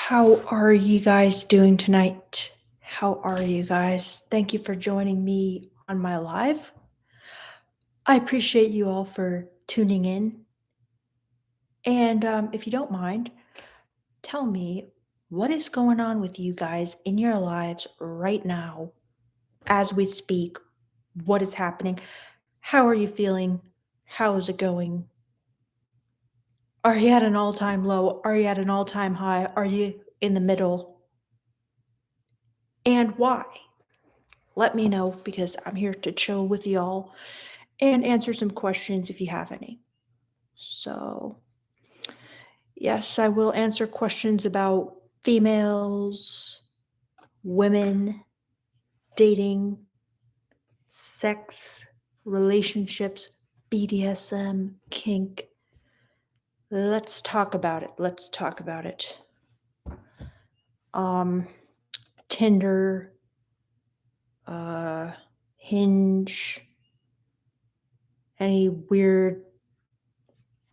How are you guys doing tonight? How are you guys? Thank you for joining me on my live. I appreciate you all for tuning in. And if you don't mind, tell me what is going on with you guys in your lives right now as we speak. What is happening? How are you feeling? How is it going? Are you at an all time low? Are you at an all time high? Are you in the middle? And why? Let me know because I'm here to chill with y'all and answer some questions if you have any. So, yes, I will answer questions about females, women, dating, sex, relationships, BDSM, kink. Let's talk about it. Let's talk about it. Um, Tinder, uh, Hinge, any weird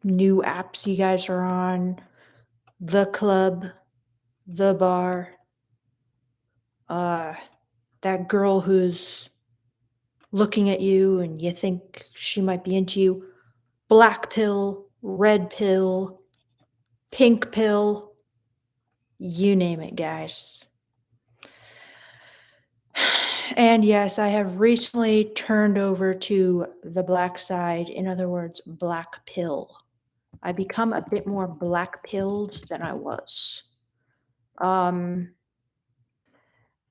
new apps you guys are on, the club, the bar, uh, that girl who's looking at you and you think she might be into you, black pill, red pill, pink pill, you name it, guys. And yes, I have recently turned over to the black side, in other words, black pill. I become a bit more black pilled than I was. Um,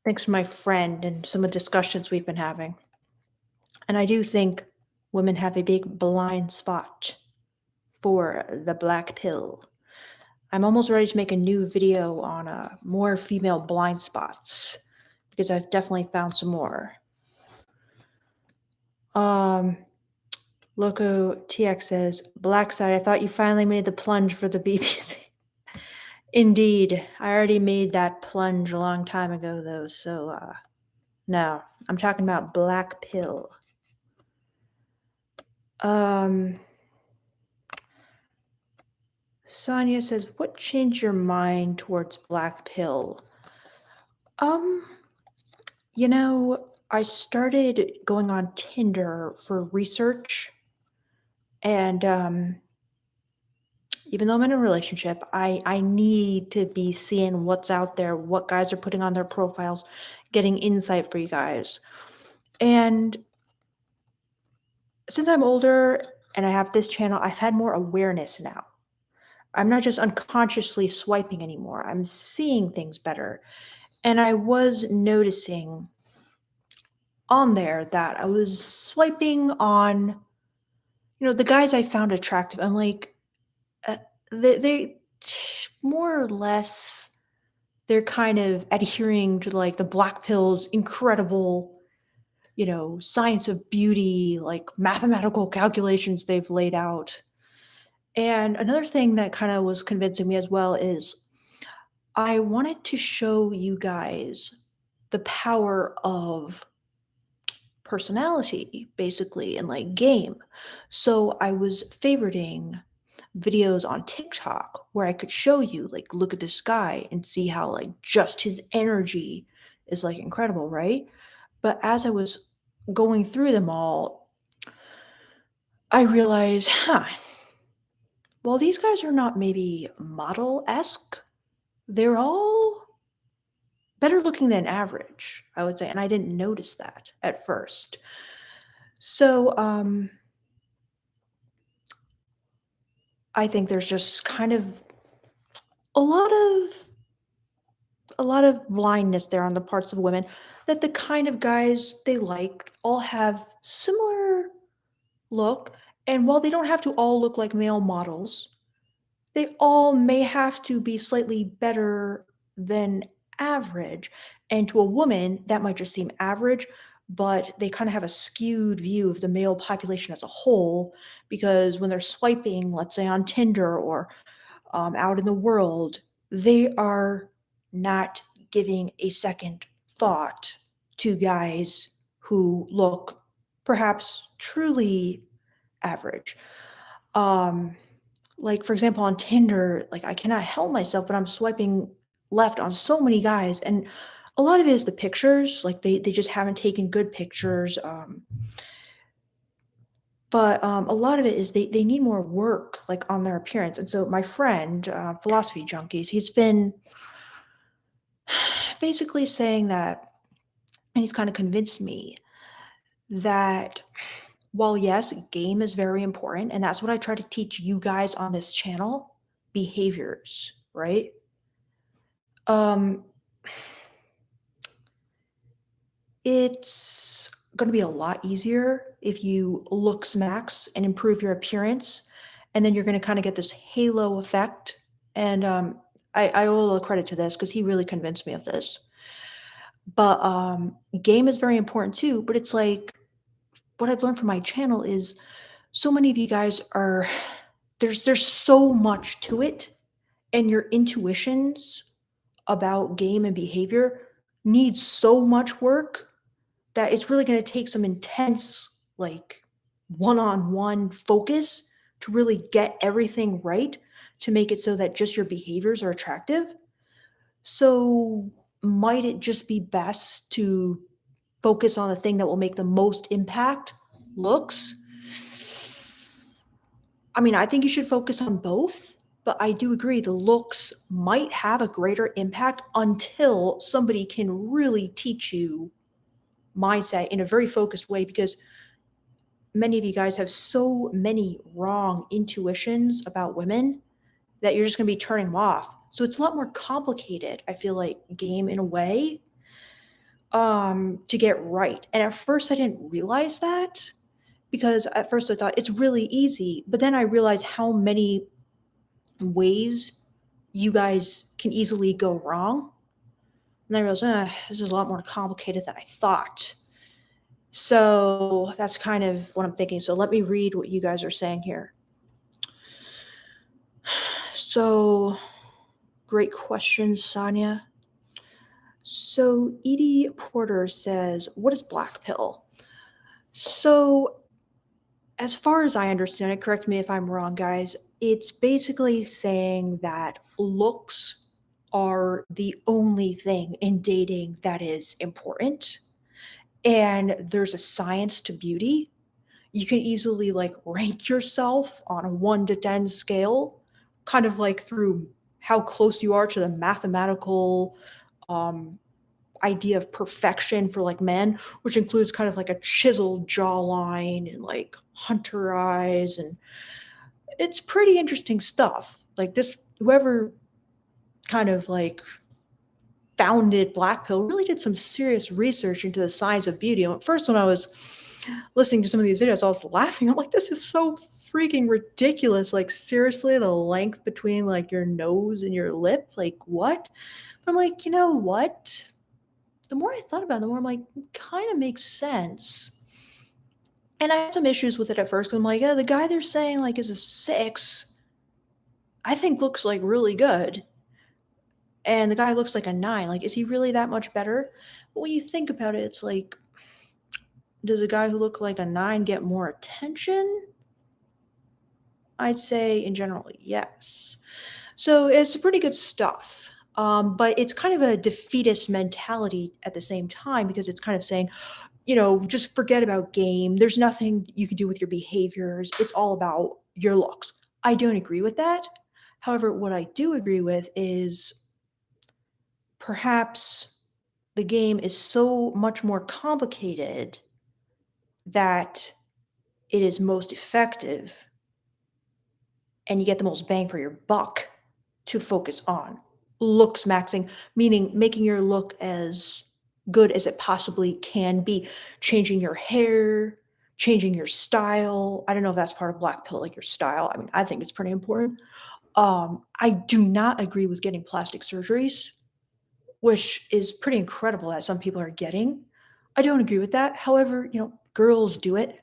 Thanks to my friend and some of the discussions we've been having. And I do think women have a big blind spot for the black pill. I'm almost ready to make a new video on more female blind spots because I've definitely found some more. Um, Loco TX says, Black side, I thought you finally made the plunge for the BBC. Indeed, I already made that plunge a long time ago, though, so no, I'm talking about black pill. Sonia says, what changed your mind towards black pill? I started going on Tinder for research, and even though I'm in a relationship, I need to be seeing what's out there, what guys are putting on their profiles, getting insight for you guys. And since I'm older and I have this channel, I've had more awareness now. I'm not just unconsciously swiping anymore. I'm seeing things better. And I was noticing on there that I was swiping on, the guys I found attractive. I'm like, they more or less, they're kind of adhering to like the black pill's incredible, science of beauty, like mathematical calculations they've laid out. And another thing that kind of was convincing me as well is I wanted to show you guys the power of personality, basically, in like game. So I was favoriting videos on TikTok where I could show you, like, look at this guy and see how, like, just his energy is like incredible, right? But as I was going through them all, I realized, well, these guys are not maybe model esque, they're all better looking than average, I would say. And I didn't notice that at first. So, I think there's just kind of a lot of blindness there on the parts of women that the kind of guys they like all have similar look, and while they don't have to all look like male models, they all may have to be slightly better than average, and to a woman, that might just seem average, but they kinda have a skewed view of the male population as a whole, because when they're swiping, let's say on Tinder or out in the world, they are not giving a second thought to guys who look perhaps truly average. Um, like for example, on Tinder, like I cannot help myself, but I'm swiping left on so many guys, and a lot of it is the pictures, like, they just haven't taken good pictures, but, a lot of it is they need more work, like, on their appearance, and so my friend, Philosophy Junkies, he's been basically saying that, and he's kinda convinced me that while, yes, game is very important, and that's what I try to teach you guys on this channel, behaviors, right? Um, it's gonna be a lot easier if you look smacks and improve your appearance, and then you're gonna kinda get this halo effect, and, I owe a little credit to this because he really convinced me of this. But, game is very important too, but it's like, what I've learned from my channel is so many of you guys are there's so much to it, and your intuitions about game and behavior need so much work that it's really gonna take some intense, like, one-on-one focus to really get everything right to make it so that just your behaviors are attractive. So, might it just be best to focus on the thing that will make the most impact, looks? I mean, I think you should focus on both, but I do agree the looks might have a greater impact until somebody can really teach you mindset in a very focused way because many of you guys have so many wrong intuitions about women that you're just going to be turning them off. So it's a lot more complicated, I feel like, game in a way, to get right. And at first I didn't realize that because at first I thought it's really easy, but then I realized how many ways you guys can easily go wrong. And I realized, this is a lot more complicated than I thought. So that's kind of what I'm thinking. So let me read what you guys are saying here. So, great question, Sonia. So Edie Porter says, "What is black pill?" So, as far as I understand it, correct me if I'm wrong, guys, it's basically saying that looks are the only thing in dating that is important, and there's a science to beauty. You can easily, like, rank yourself on a 1 to 10 scale, kind of like through how close you are to the mathematical, um, idea of perfection for, like, men, which includes kind of like a chiseled jawline and, like, hunter eyes, and it's pretty interesting stuff. Like, this whoever kind of, like, founded black pill really did some serious research into the science of beauty. And at first, when I was listening to some of these videos, I was laughing. I'm like, this is so freaking ridiculous. Like, seriously, the length between, like, your nose and your lip, like, what? But I'm like, you know what? The more I thought about it, the more I'm like, kind of makes sense. And I had some issues with it at first 'cause I'm like, yeah, the guy they're saying, like, is a 6, I think looks, like, really good. And the guy looks like a 9. Like, is he really that much better? But when you think about it, it's like, does a guy who look like a 9 get more attention? I'd say in general, yes. So it's pretty good stuff. But it's kind of a defeatist mentality at the same time because it's kind of saying, just forget about game. There's nothing you can do with your behaviors. It's all about your looks. I don't agree with that. However, what I do agree with is perhaps the game is so much more complicated that it is most effective and you get the most bang for your buck to focus on. Looks maxing, meaning making your look as good as it possibly can be, changing your hair, changing your style. I don't know if that's part of black pill, like your style. I mean, I think it's pretty important. I do not agree with getting plastic surgeries, which is pretty incredible that some people are getting. I don't agree with that. However, girls do it.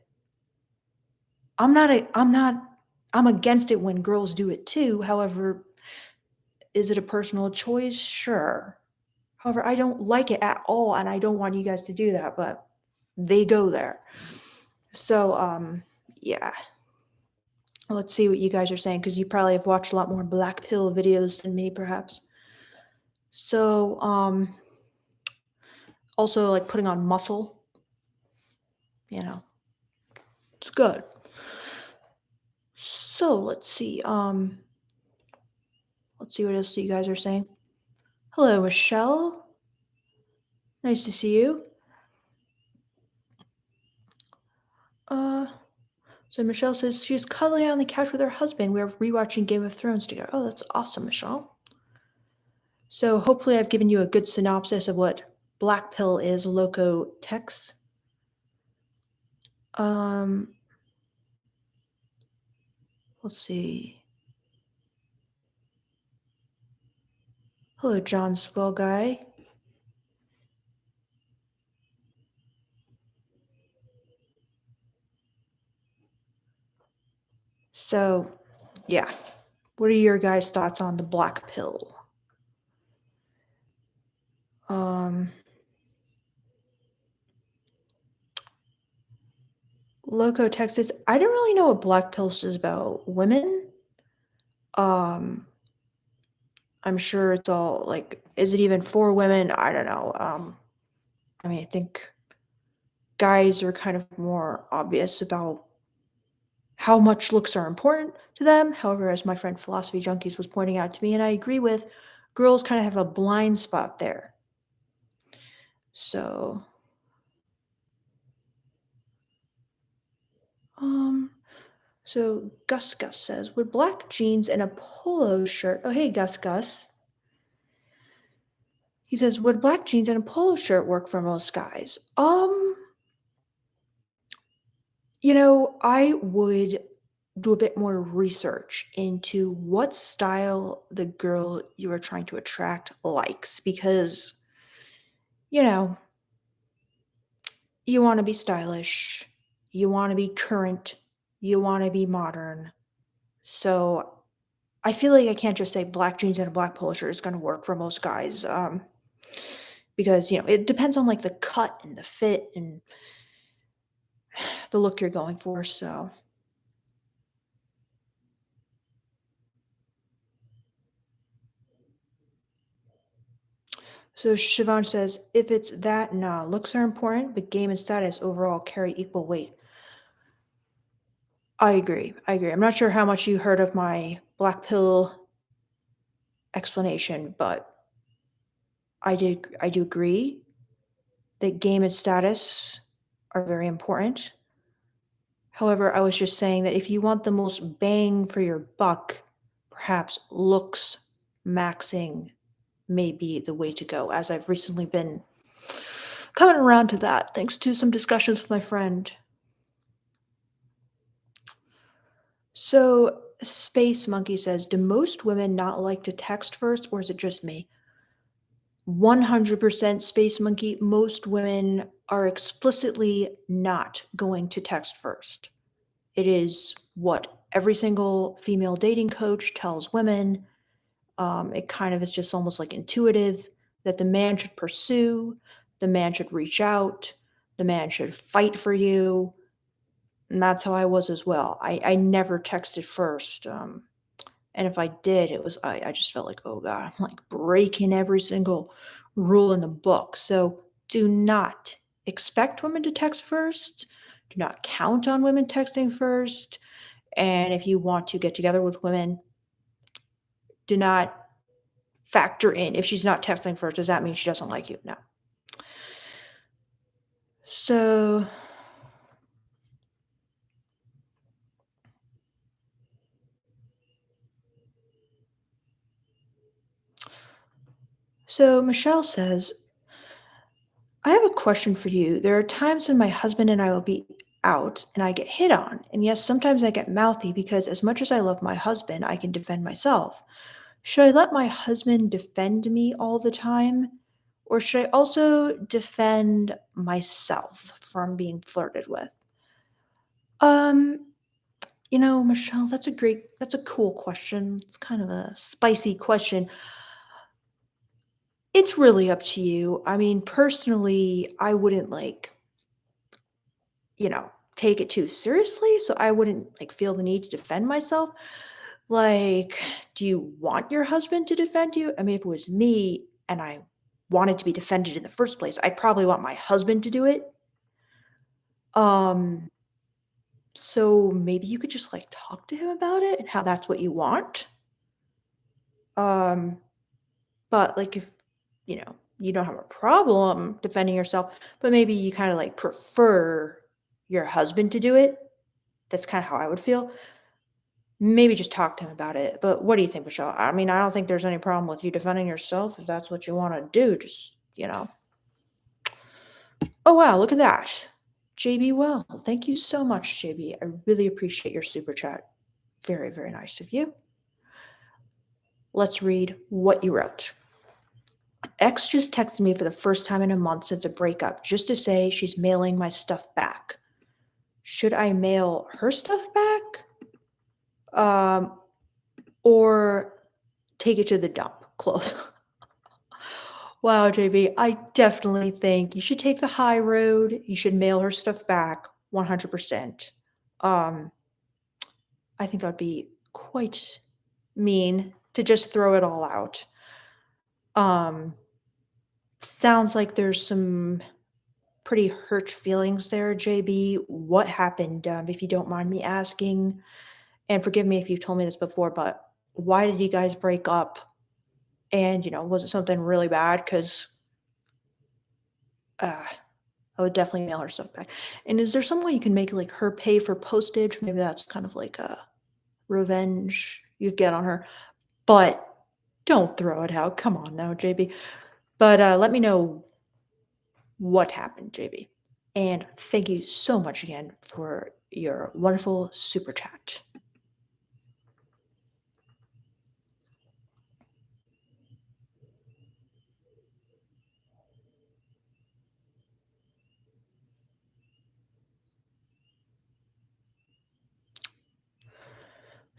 I'm against it when girls do it too. However, is it a personal choice? Sure. However, I don't like it at all, and I don't want you guys to do that, but they go there. So, yeah. Let's see what you guys are saying because you probably have watched a lot more black pill videos than me, perhaps. So, also like putting on muscle, you know, it's good. So let's see what else you guys are saying. Hello, Michelle. Nice to see you. Uh, so Michelle says she's cuddling on the couch with her husband. We're rewatching Game of Thrones together. Oh, that's awesome, Michelle. So hopefully I've given you a good synopsis of what black pill is, loco tex. Um, let's see. Hello, John Swell guy. So, yeah. What are your guys' thoughts on the black pill? Um, Loco Texas. I don't really know what black pill is about. Women? Um, I'm sure it's all like, is it even for women? I don't know. I mean, I think guys are kind of more obvious about how much looks are important to them. However, as my friend Philosophy Junkies was pointing out to me, and I agree with, girls kind of have a blind spot there. So, um, so Gus Gus says, would black jeans and a polo shirt? Oh, hey, Gus Gus. He says, would black jeans and a polo shirt work for most guys? I would do a bit more research into what style the girl you are trying to attract likes because, you know, you want to be stylish, you want to be current, you want to be modern. So I feel like I can't just say black jeans and a black polo shirt is going to work for most guys. Because it depends on like the cut and the fit and the look you're going for. So Siobhan says, if it's that, nah, looks are important, but game and status overall carry equal weight. I agree. I agree. I'm not sure how much you heard of my black pill explanation, but I do agree that game and status are very important. However, I was just saying that if you want the most bang for your buck, perhaps looks maxing may be the way to go, as I've recently been coming around to that, thanks to some discussions with my friend. So, Space Monkey says, do most women not like to text first, or is it just me? 100% Space Monkey, most women are explicitly not going to text first. It is what every single female dating coach tells women. It kind of is just almost like intuitive that the man should pursue, the man should reach out, the man should fight for you. And that's how I was as well. I never texted first. And if I did, I just felt like, oh God, I'm like breaking every single rule in the book. So do not expect women to text first. Do not count on women texting first. And if you want to get together with women, do not factor in if she's not texting first, does that mean she doesn't like you? No. So so Michelle says, I have a question for you. There are times when my husband and I will be out and I get hit on. And yes, sometimes I get mouthy because as much as I love my husband, I can defend myself. Should I let my husband defend me all the time? Or should I also defend myself from being flirted with? Um, Michelle, that's a cool question. It's kind of a spicy question. It's really up to you. I mean, personally, I wouldn't take it too seriously, so I wouldn't feel the need to defend myself. Like, do you want your husband to defend you? I mean, if it was me, and I wanted to be defended in the first place, I'd probably want my husband to do it. Um, so maybe you could just like talk to him about it and how that's what you want. Um, but like if you don't have a problem defending yourself, but maybe you kind of like prefer your husband to do it. That's kind of how I would feel. Maybe just talk to him about it. But what do you think, Michelle? I mean, I don't think there's any problem with you defending yourself if that's what you want to do. Just. Oh, wow, look at that. JB Well, thank you so much, JB. I really appreciate your super chat. Very, very nice of you. Let's read what you wrote. X just texted me for the first time in a month since a breakup just to say she's mailing my stuff back. Should I mail her stuff back? Or take it to the dump? Close. Wow, JB, I definitely think you should take the high road. You should mail her stuff back 100%. Um, I think that'd be quite mean to just throw it all out. Um, sounds like there's some pretty hurt feelings there, JB. What happened, if you don't mind me asking? And forgive me if you've told me this before, but why did you guys break up? And, was it something really bad? Because uh, I would definitely mail her stuff back. And is there some way you can make like her pay for postage? Maybe that's kind of like a revenge you get on her. But don't throw it out. Come on now, JB. But let me know what happened, JB. And thank you so much again for your wonderful super chat.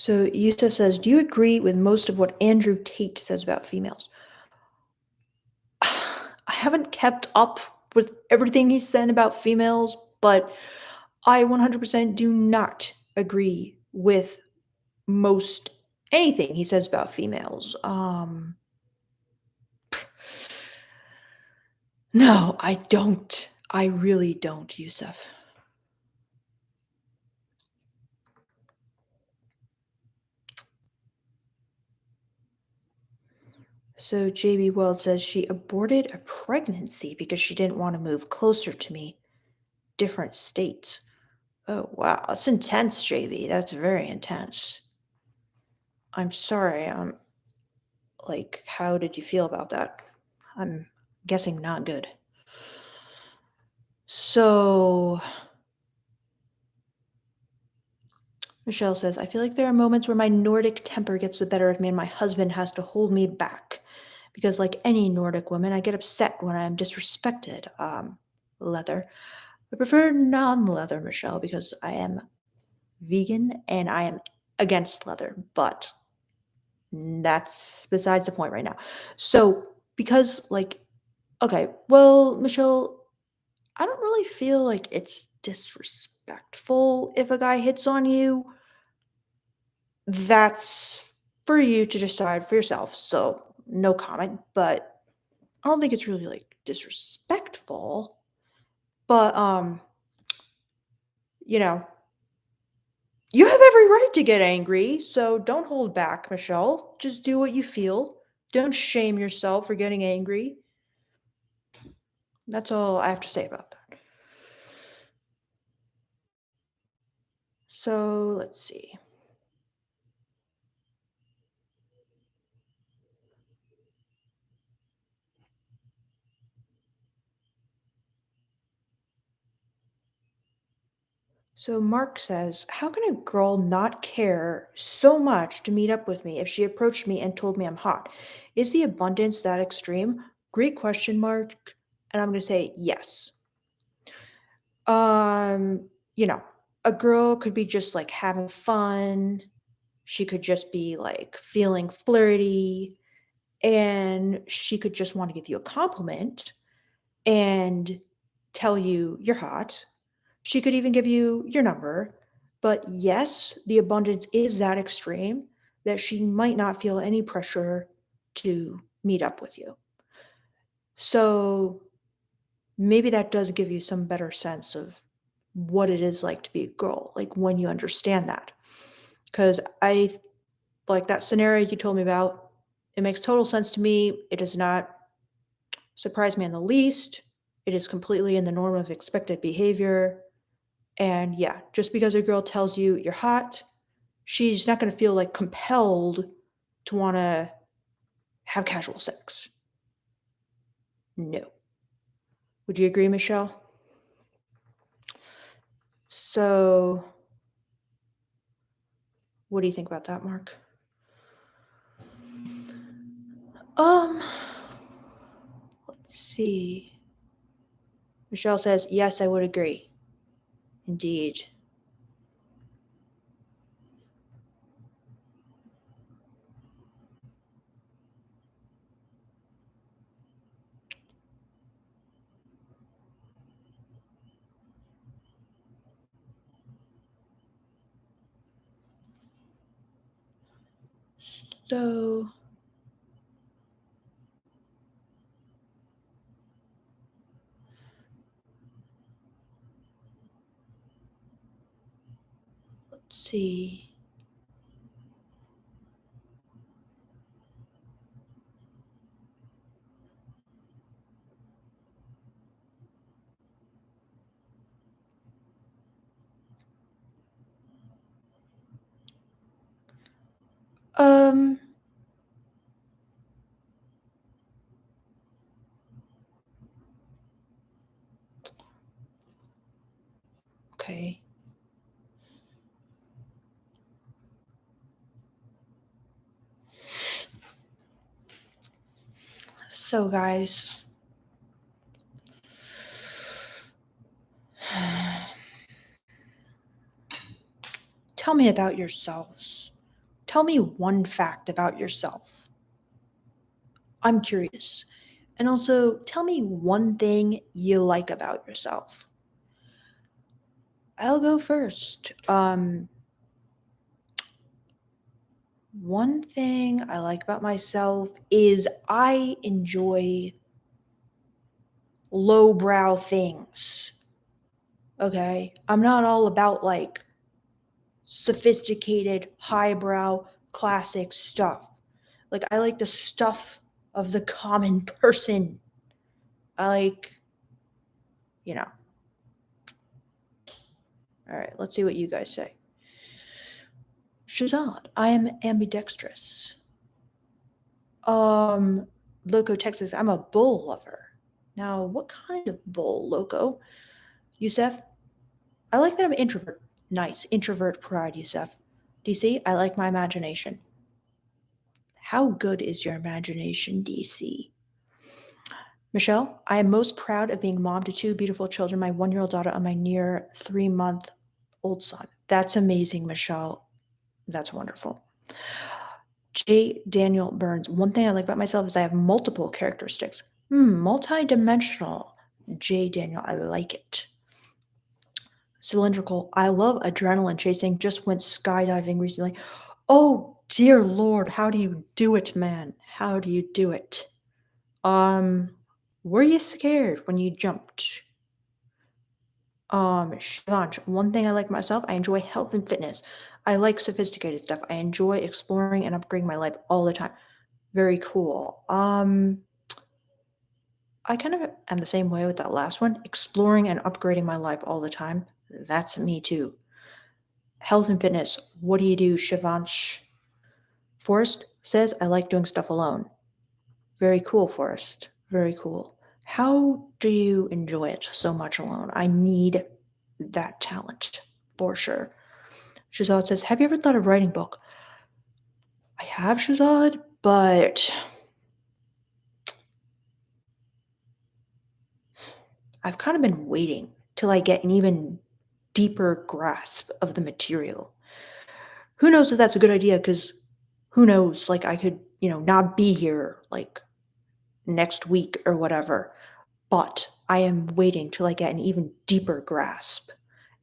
So Yusuf says, do you agree with most of what Andrew Tate says about females? I haven't kept up with everything he's said about females, but I 100% do not agree with most anything he says about females. No, I don't. I really don't, Yusuf. So JB Wells says she aborted a pregnancy because she didn't want to move closer to me. Different states. Oh, wow. That's intense, JB. That's very intense. I'm sorry. Like, how did you feel about that? I'm guessing not good. So, Michelle says, I feel like there are moments where my Nordic temper gets the better of me and my husband has to hold me back. Because, like any Nordic woman, I get upset when I am disrespected. Leather. I prefer non leather, Michelle, because I am vegan and I am against leather. But that's besides the point right now. So, because, like, okay, well, Michelle, I don't really feel like it's disrespectful if a guy hits on you. That's for you to decide for yourself. So, no comment, but I don't think it's really like disrespectful. But you know, you have every right to get angry, so don't hold back, Michelle. Just do what you feel. Don't shame yourself for getting angry. That's all I have to say about that. So, let's see. So Mark says, how can a girl not care so much to meet up with me if she approached me and told me I'm hot? Is the abundance that extreme? Great question, Mark. And I'm going to say yes. Um, you know, a girl could be just like having fun. She could just be like feeling flirty and she could just want to give you a compliment and tell you you're hot. She could even give you your number. But yes, the abundance is that extreme that she might not feel any pressure to meet up with you. So maybe that does give you some better sense of what it is like to be a girl, like when you understand that. Because I like that scenario you told me about, it makes total sense to me. It does not surprise me in the least. It is completely in the norm of expected behavior. And yeah, just because a girl tells you you're hot, she's not going to feel like compelled to want to have casual sex. No. Would you agree, Michelle? So, what do you think about that, Mark? Um, let's see. Michelle says, yes, I would agree. Indeed. So, let's see. Um, okay. So, guys, tell me about yourselves. Tell me one fact about yourself. I'm curious. And also, tell me one thing you like about yourself. I'll go first. One thing I like about myself is I enjoy lowbrow things. Okay? I'm not all about like sophisticated, highbrow, classic stuff. Like I like the stuff of the common person. I like, you know. All right, let's see what you guys say. Shazad, I am ambidextrous. Um, Loco, Texas, I'm a bull lover. Now, what kind of bull, Loco? Yusef, I like that I'm an introvert. Nice, introvert pride, Yusef. DC, I like my imagination. How good is your imagination, DC? Michelle, I am most proud of being mom to two beautiful children, my 1 year old daughter and my near 3 month old son. That's amazing, Michelle. That's wonderful. J. Daniel Burns. One thing I like about myself is I have multiple characteristics. Multi-dimensional. J. Daniel, I like it. Cylindrical. I love adrenaline chasing. Just went skydiving recently. Oh dear Lord, how do you do it, man? How do you do it? Um, were you scared when you jumped? Shanj, one thing I like myself, I enjoy health and fitness. I like sophisticated stuff. I enjoy exploring and upgrading my life all the time. Very cool. I kind of am the same way with that last one. Exploring and upgrading my life all the time. That's me too. Health and fitness. What do you do, Shivansh? Forrest says, I like doing stuff alone. Very cool, Forrest. Very cool. How do you enjoy it so much alone? I need that talent for sure. Shazad says, have you ever thought of writing a book? I have, Shazad, but I've kind of been waiting till I get an even deeper grasp of the material. Who knows if that's a good idea? Because who knows? Like, I could, not be here like next week or whatever. But I am waiting till I get an even deeper grasp.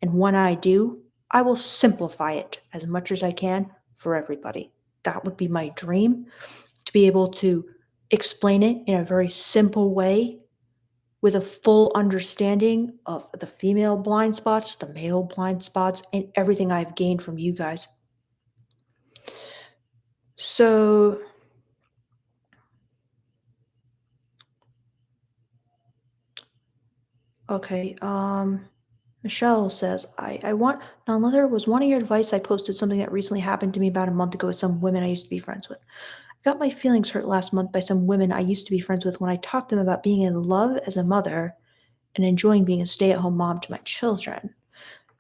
And when I do, I will simplify it as much as I can for everybody. That would be my dream to be able to explain it in a very simple way with a full understanding of the female blind spots, the male blind spots, and everything I've gained from you guys. So, okay, Michelle says, I want, non-leather was wanting your advice. I posted something that recently happened to me about a month ago with some women I used to be friends with. I got my feelings hurt last month by some women I used to be friends with when I talked to them about being in love as a mother and enjoying being a stay-at-home mom to my children.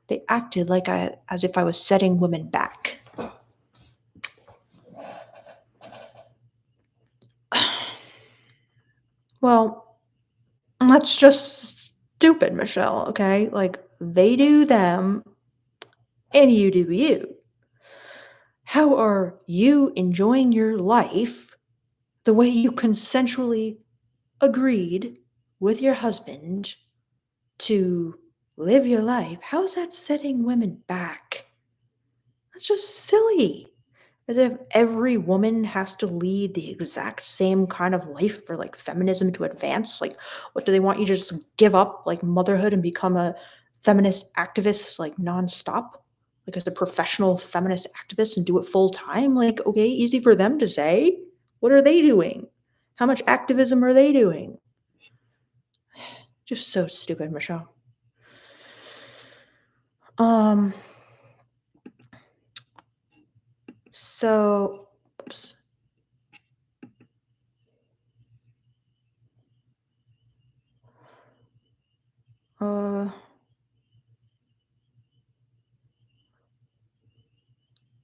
They acted like as if I was setting women back. Well, that's just stupid, Michelle, okay? Like, they do them and you do you. How are you enjoying your life the way you consensually agreed with your husband to live your life? How is that setting women back? That's just silly. As if every woman has to lead the exact same kind of life for like feminism to advance. Like, what do they want you to just give up like motherhood and become a feminist activist like nonstop? Like, as a professional feminist activist and do it full time? Like, okay, easy for them to say. What are they doing? How much activism are they doing? Just so stupid, Michelle. Um, so, oops. Uh,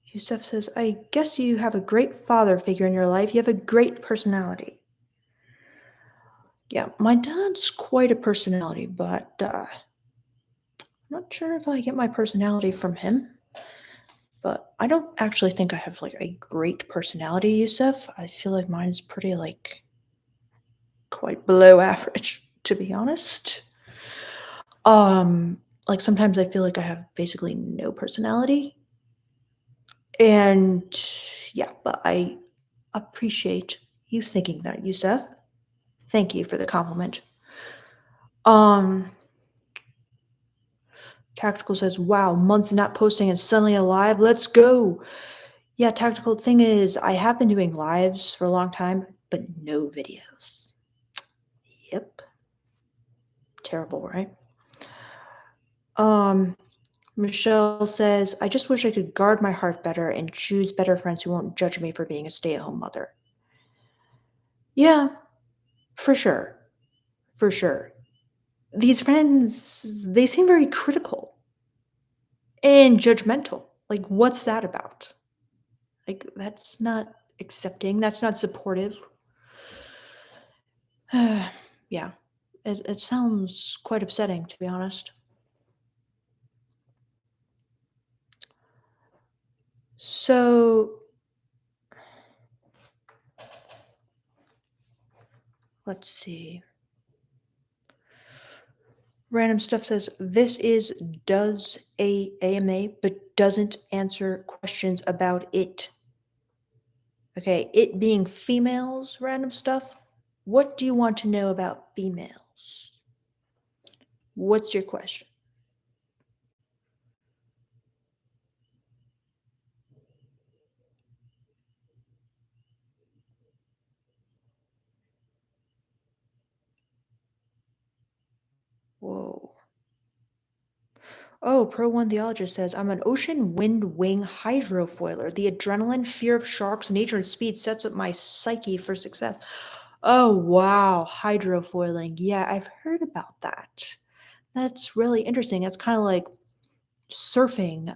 Yusuf says, I guess you have a great father figure in your life. You have a great personality. Yeah, my dad's quite a personality, but I'm not sure if I get my personality from him. But I don't actually think I have like a great personality, Yusuf. I feel like mine's pretty like quite below average, to be honest. Like sometimes I feel like I have basically no personality. And yeah, but I appreciate you thinking that, Yusuf. Thank you for the compliment. Um, Tactical says, wow, months not posting and suddenly alive. Let's go. Yeah, Tactical, thing is, I have been doing lives for a long time, but no videos. Yep. Terrible, right? Um, Michelle says, I just wish I could guard my heart better and choose better friends who won't judge me for being a stay at home mother. Yeah, for sure. For sure. These friends, they seem very critical and judgmental. Like, what's that about? Like, that's not accepting, that's not supportive. Yeah, it sounds quite upsetting, to be honest. So, let's see. Random stuff says this is does a AMA, but doesn't answer questions about it. Okay, it being females, random stuff. What do you want to know about females? What's your question? Whoa. Oh, Pro One Theologist says, I'm an ocean wind wing hydrofoiler. The adrenaline, fear of sharks, nature, and speed sets up my psyche for success. Oh, wow. Hydrofoiling. Yeah, I've heard about that. That's really interesting. It's kind of like surfing,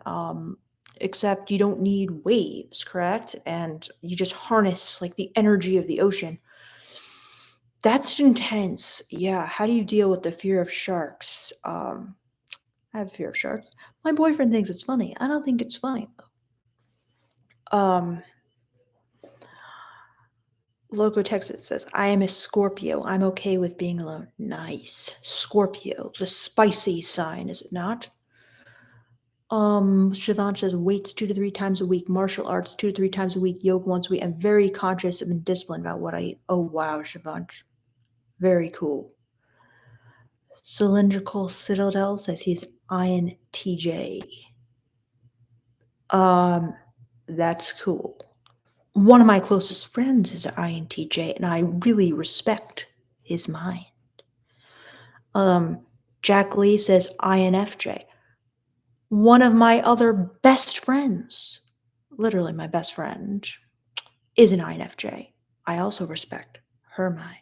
except you don't need waves, correct? And you just harness like the energy of the ocean. That's intense. Yeah. How do you deal with the fear of sharks? I have a fear of sharks. My boyfriend thinks it's funny. I don't think it's funny though. Loco Texas says, I am a Scorpio. I'm okay with being alone. Nice. Scorpio, the spicy sign, is it not? Siobhan says weights 2 to 3 times a week, martial arts 2 to 3 times a week, yoga once a week. I'm very conscious and disciplined about what I eat. Oh wow, Siobhan. Very cool. Cylindrical Citadel says he's INTJ. Um, that's cool. One of my closest friends is an INTJ, and I really respect his mind. Um, Jack Lee says INFJ. One of my other best friends, literally my best friend, is an INFJ. I also respect her mind.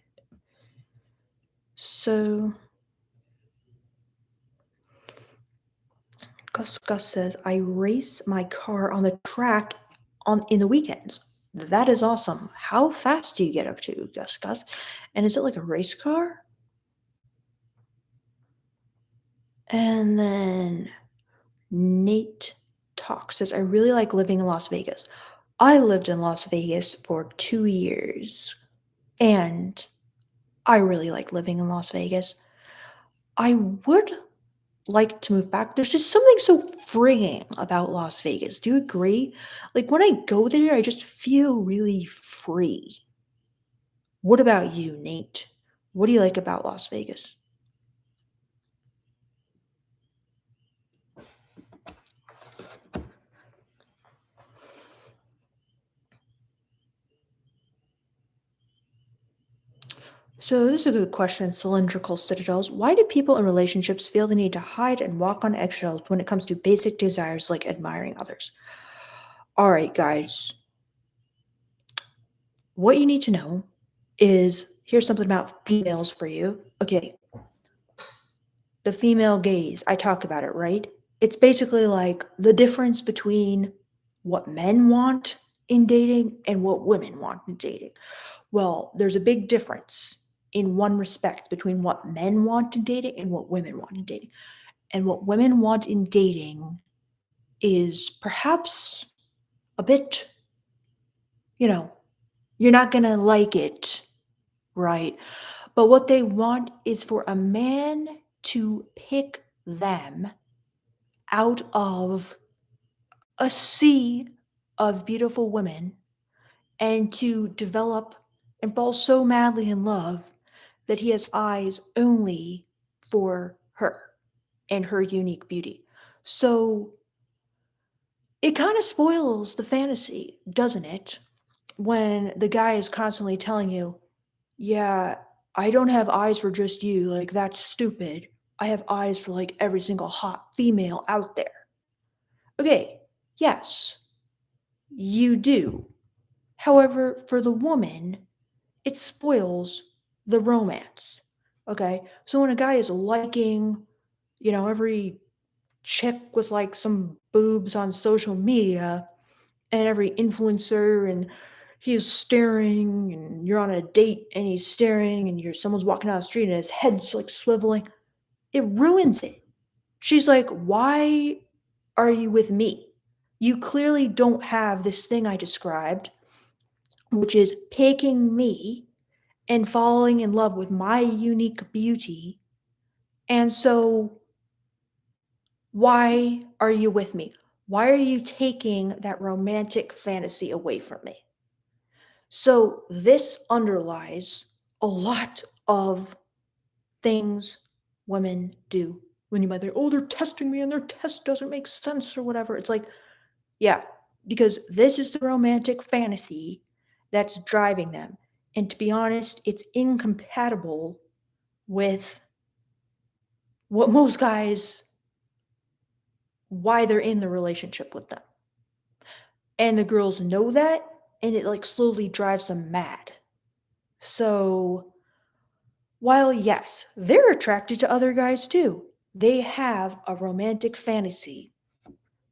So Gus says, I race my car on the track in the weekends. That is awesome. How fast do you get up to, Gus? And is it like a race car? And then Nate Talk says, I really like living in Las Vegas. I lived in Las Vegas for 2 years, and I really like living in Las Vegas. I would like to move back. There's just something so freeing about Las Vegas. Do you agree? Like when I go there, I just feel really free. What about you, Nate? What do you like about Las Vegas? So, this is a good question. Cylindrical citadels. Why do people in relationships feel the need to hide and walk on eggshells when it comes to basic desires like admiring others? All right, guys. What you need to know is here's something about females for you. Okay, the female gaze. I talk about it, right? It's basically like the difference between what men want in dating and what women want in dating. Well, there's a big difference in one respect between what men want in dating and what women want in dating. And what women want in dating is perhaps a bit, you know, you're not going to like it, right? But what they want is for a man to pick them out of a sea of beautiful women and to develop and fall so madly in love that he has eyes only for her and her unique beauty. So it kind of spoils the fantasy, doesn't it? When the guy is constantly telling you, yeah, I don't have eyes for just you. Like, that's stupid. I have eyes for like every single hot female out there. Okay, yes, you do. However, for the woman, it spoils the romance. Okay, so when a guy is liking, every chick with like some boobs on social media and every influencer and he's staring and you're on a date and he's staring and someone's walking down the street and his head's like swiveling, it ruins it. She's like, why are you with me? You clearly don't have this thing I described, which is picking me and falling in love with my unique beauty. And so, why are you with me? Why are you taking that romantic fantasy away from me? So, this underlies a lot of things women do when you might think, oh, they're testing me and their test doesn't make sense or whatever. It's like, yeah, because this is the romantic fantasy that's driving them. And to be honest, it's incompatible with what most guys, why they're in the relationship with them. And the girls know that, and it like slowly drives them mad. So, while yes, they're attracted to other guys too, they have a romantic fantasy,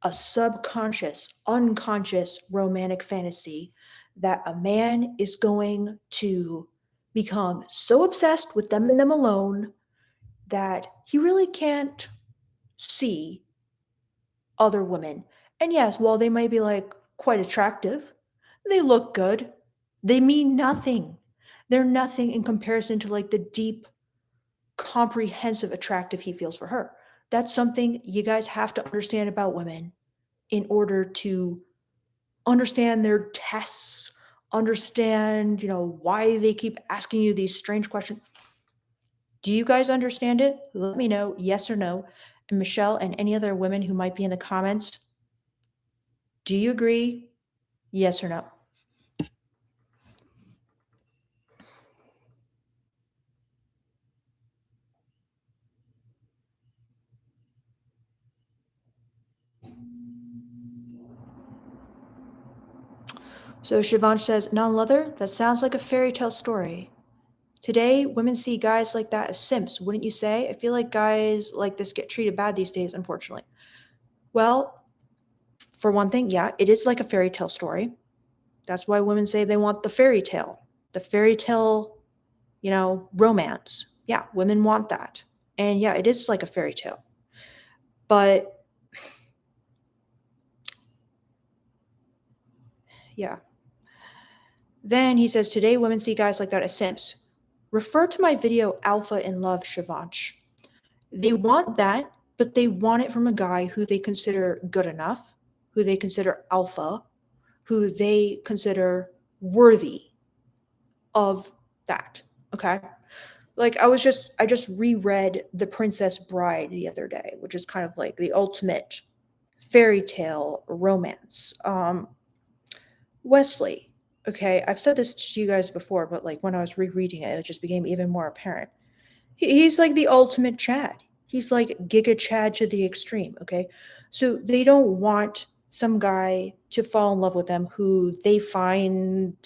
a subconscious, unconscious romantic fantasy that a man is going to become so obsessed with them and them alone that he really can't see other women. And yes, while they might be like quite attractive, they look good. They mean nothing. They're nothing in comparison to like the deep, comprehensive attractive he feels for her. That's something you guys have to understand about women in order to understand their tests, understand, why they keep asking you these strange questions. Do you guys understand it? Let me know, yes or no. And Michelle and any other women who might be in the comments, do you agree? Yes or no? So Shivansh says, non-leather? That sounds like a fairy tale story. Today, women see guys like that as simps, wouldn't you say? I feel like guys like this get treated bad these days, unfortunately. Well, for one thing, yeah, it is like a fairy tale story. That's why women say they want the fairy tale. The fairy tale, romance. Yeah, women want that. And yeah, it is like a fairy tale. But yeah. Then he says, today women see guys like that as simps. Refer to my video Alpha in Love, Shivansh. They want that, but they want it from a guy who they consider good enough, who they consider alpha, who they consider worthy of that. Okay? Like I just reread The Princess Bride the other day, which is kind of like the ultimate fairy tale romance. Wesley, okay, I've said this to you guys before, but like when I was rereading it, it just became even more apparent. He's like the ultimate Chad. He's like Giga Chad to the extreme, okay? So they don't want some guy to fall in love with them who they find,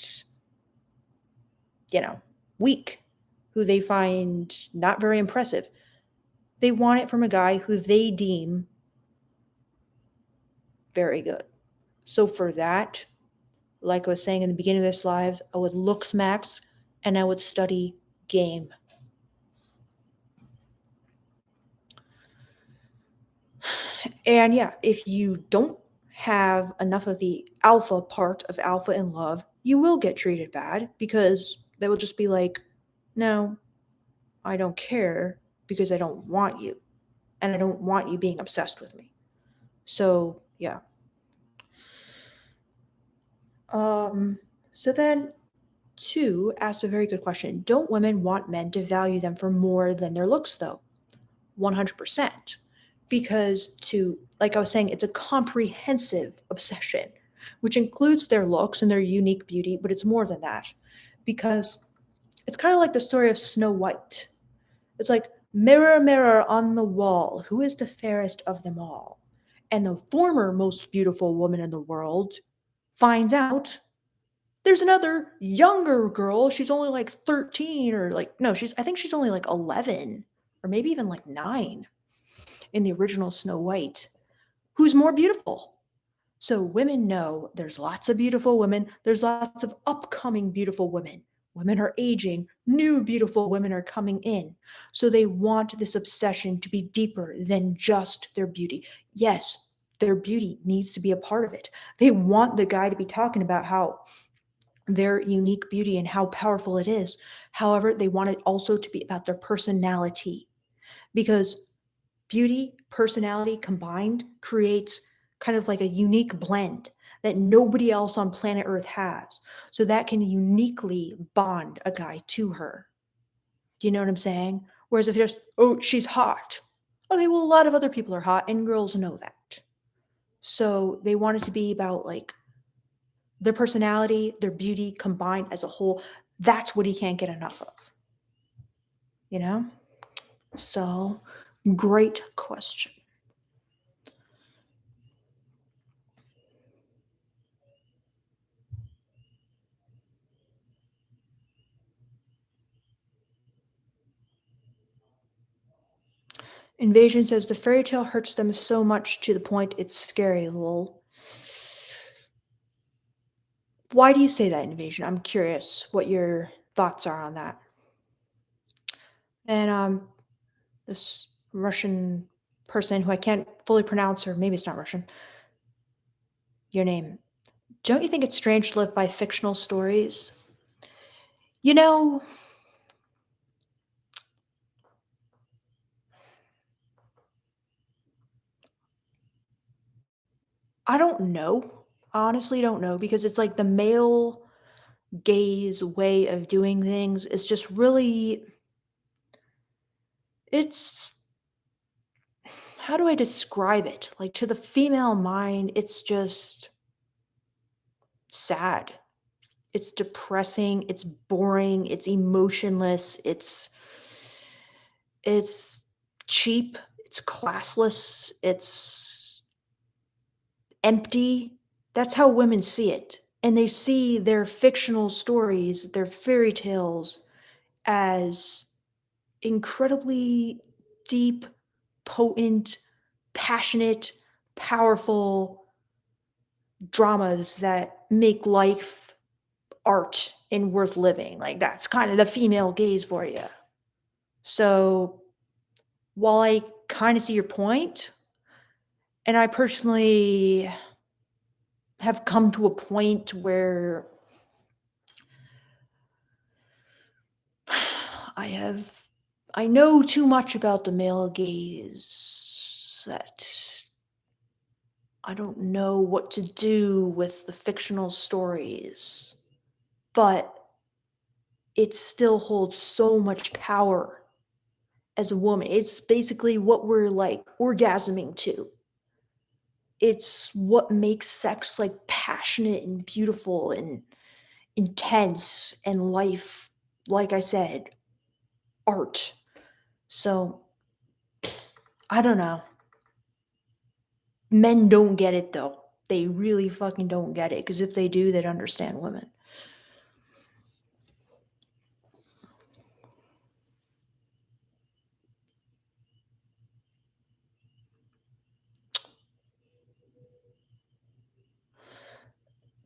you know, weak, who they find not very impressive. They want it from a guy who they deem very good. So for that, like I was saying in the beginning of this live, I would look smacks and I would study game. And yeah, if you don't have enough of the alpha part of alpha in love, you will get treated bad because they will just be like, no, I don't care because I don't want you. And I don't want you being obsessed with me. So yeah. Um, so then two asked a very good question. Don't women want men to value them for more than their looks though? 100%. Because like I was saying, it's a comprehensive obsession, which includes their looks and their unique beauty, but it's more than that. Because it's kind of like the story of Snow White. It's like, mirror, mirror on the wall, who is the fairest of them all? And the former most beautiful woman in the world finds out there's another younger girl. She's only like 13 or like, no, I think she's only like 11 or maybe even like 9 in the original Snow White, who's more beautiful. So women know there's lots of beautiful women, there's lots of upcoming beautiful women. Women are aging, new beautiful women are coming in. So they want this obsession to be deeper than just their beauty. Yes, their beauty needs to be a part of it. They want the guy to be talking about how their unique beauty and how powerful it is. However, they want it also to be about their personality because beauty, personality combined creates kind of like a unique blend that nobody else on planet Earth has. So that can uniquely bond a guy to her. Do you know what I'm saying? Whereas if you're just, oh, she's hot. Okay, well, a lot of other people are hot and girls know that. So they want it to be about like their personality, their beauty combined as a whole. That's what he can't get enough of, you know? So, great question. Invasion says the fairy tale hurts them so much to the point it's scary, lol. Why do you say that, Invasion? I'm curious what your thoughts are on that. And this Russian person who I can't fully pronounce, or maybe it's not Russian, your name. Don't you think it's strange to live by fictional stories? You know, I don't know. I honestly don't know because it's like the male gaze way of doing things is just really it's how do I describe it? Like to the female mind, it's just sad. It's depressing, it's boring, it's emotionless, it's cheap, it's classless, it's empty. That's how women see it. And they see their fictional stories, their fairy tales as incredibly deep, potent, passionate, powerful dramas that make life art and worth living. Like that's kind of the female gaze for you. So while I kind of see your point, and I personally have come to a point where I have I know too much about the male gaze that I don't know what to do with the fictional stories, but it still holds so much power as a woman. It's basically what we're like orgasming to. It's what makes sex like passionate and beautiful and intense and life, like I said, art. So I don't know. Men don't get it though. They really fucking don't get it because if they do, they'd understand women.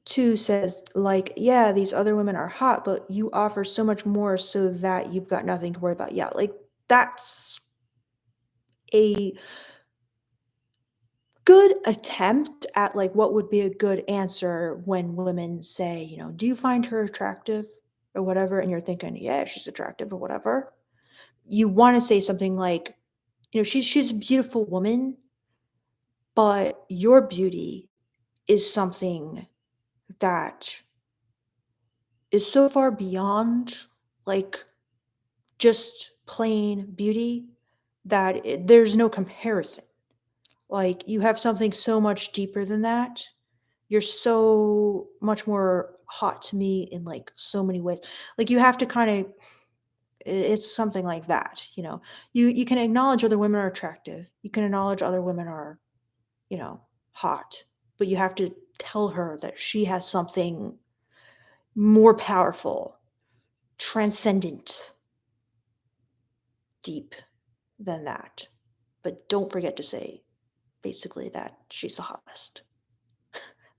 Two says, like, yeah, these other women are hot, but you offer so much more so that you've got nothing to worry about. Yeah, like that's a good attempt at like what would be a good answer when women say, do you find her attractive or whatever? And you're thinking, yeah, she's attractive or whatever. You want to say something like, she's a beautiful woman, but your beauty is something that is so far beyond like just plain beauty that there's no comparison. Like you have something so much deeper than that. You're so much more hot to me in like so many ways. Like you have to kind of it's something like that, You can acknowledge other women are attractive. You can acknowledge other women are, hot, but you have to tell her that she has something more powerful, transcendent, deep than that. But don't forget to say basically that she's the hottest.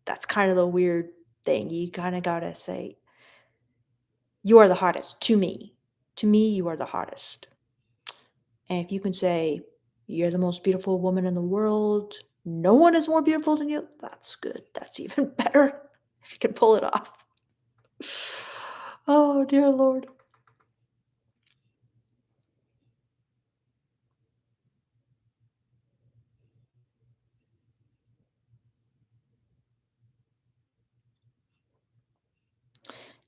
That's kind of the weird thing. You kind of got to say, you are the hottest to me. To me, you are the hottest. And if you can say, you're the most beautiful woman in the world, no one is more beautiful than you, that's good. That's even better if you can pull it off. Oh, dear Lord.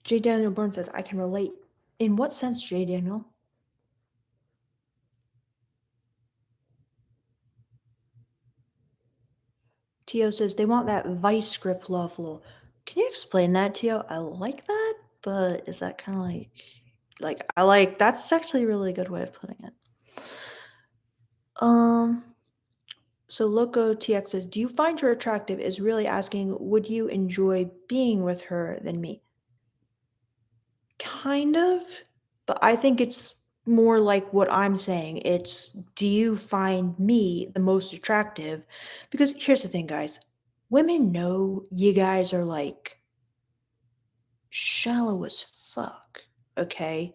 J. Daniel Burns says, I can relate. In what sense, J. Daniel? Tio says they want that vice grip love. Can you explain that, Tio? I like that, but is that kind of like I like that's actually a really good way of putting it. Um so Loco TX says, do you find her attractive is really asking, would you enjoy being with her than me? Kind of, but I think it's more like what I'm saying. It's do you find me the most attractive? Because here's the thing, guys. Women know you guys are like shallow as fuck, okay?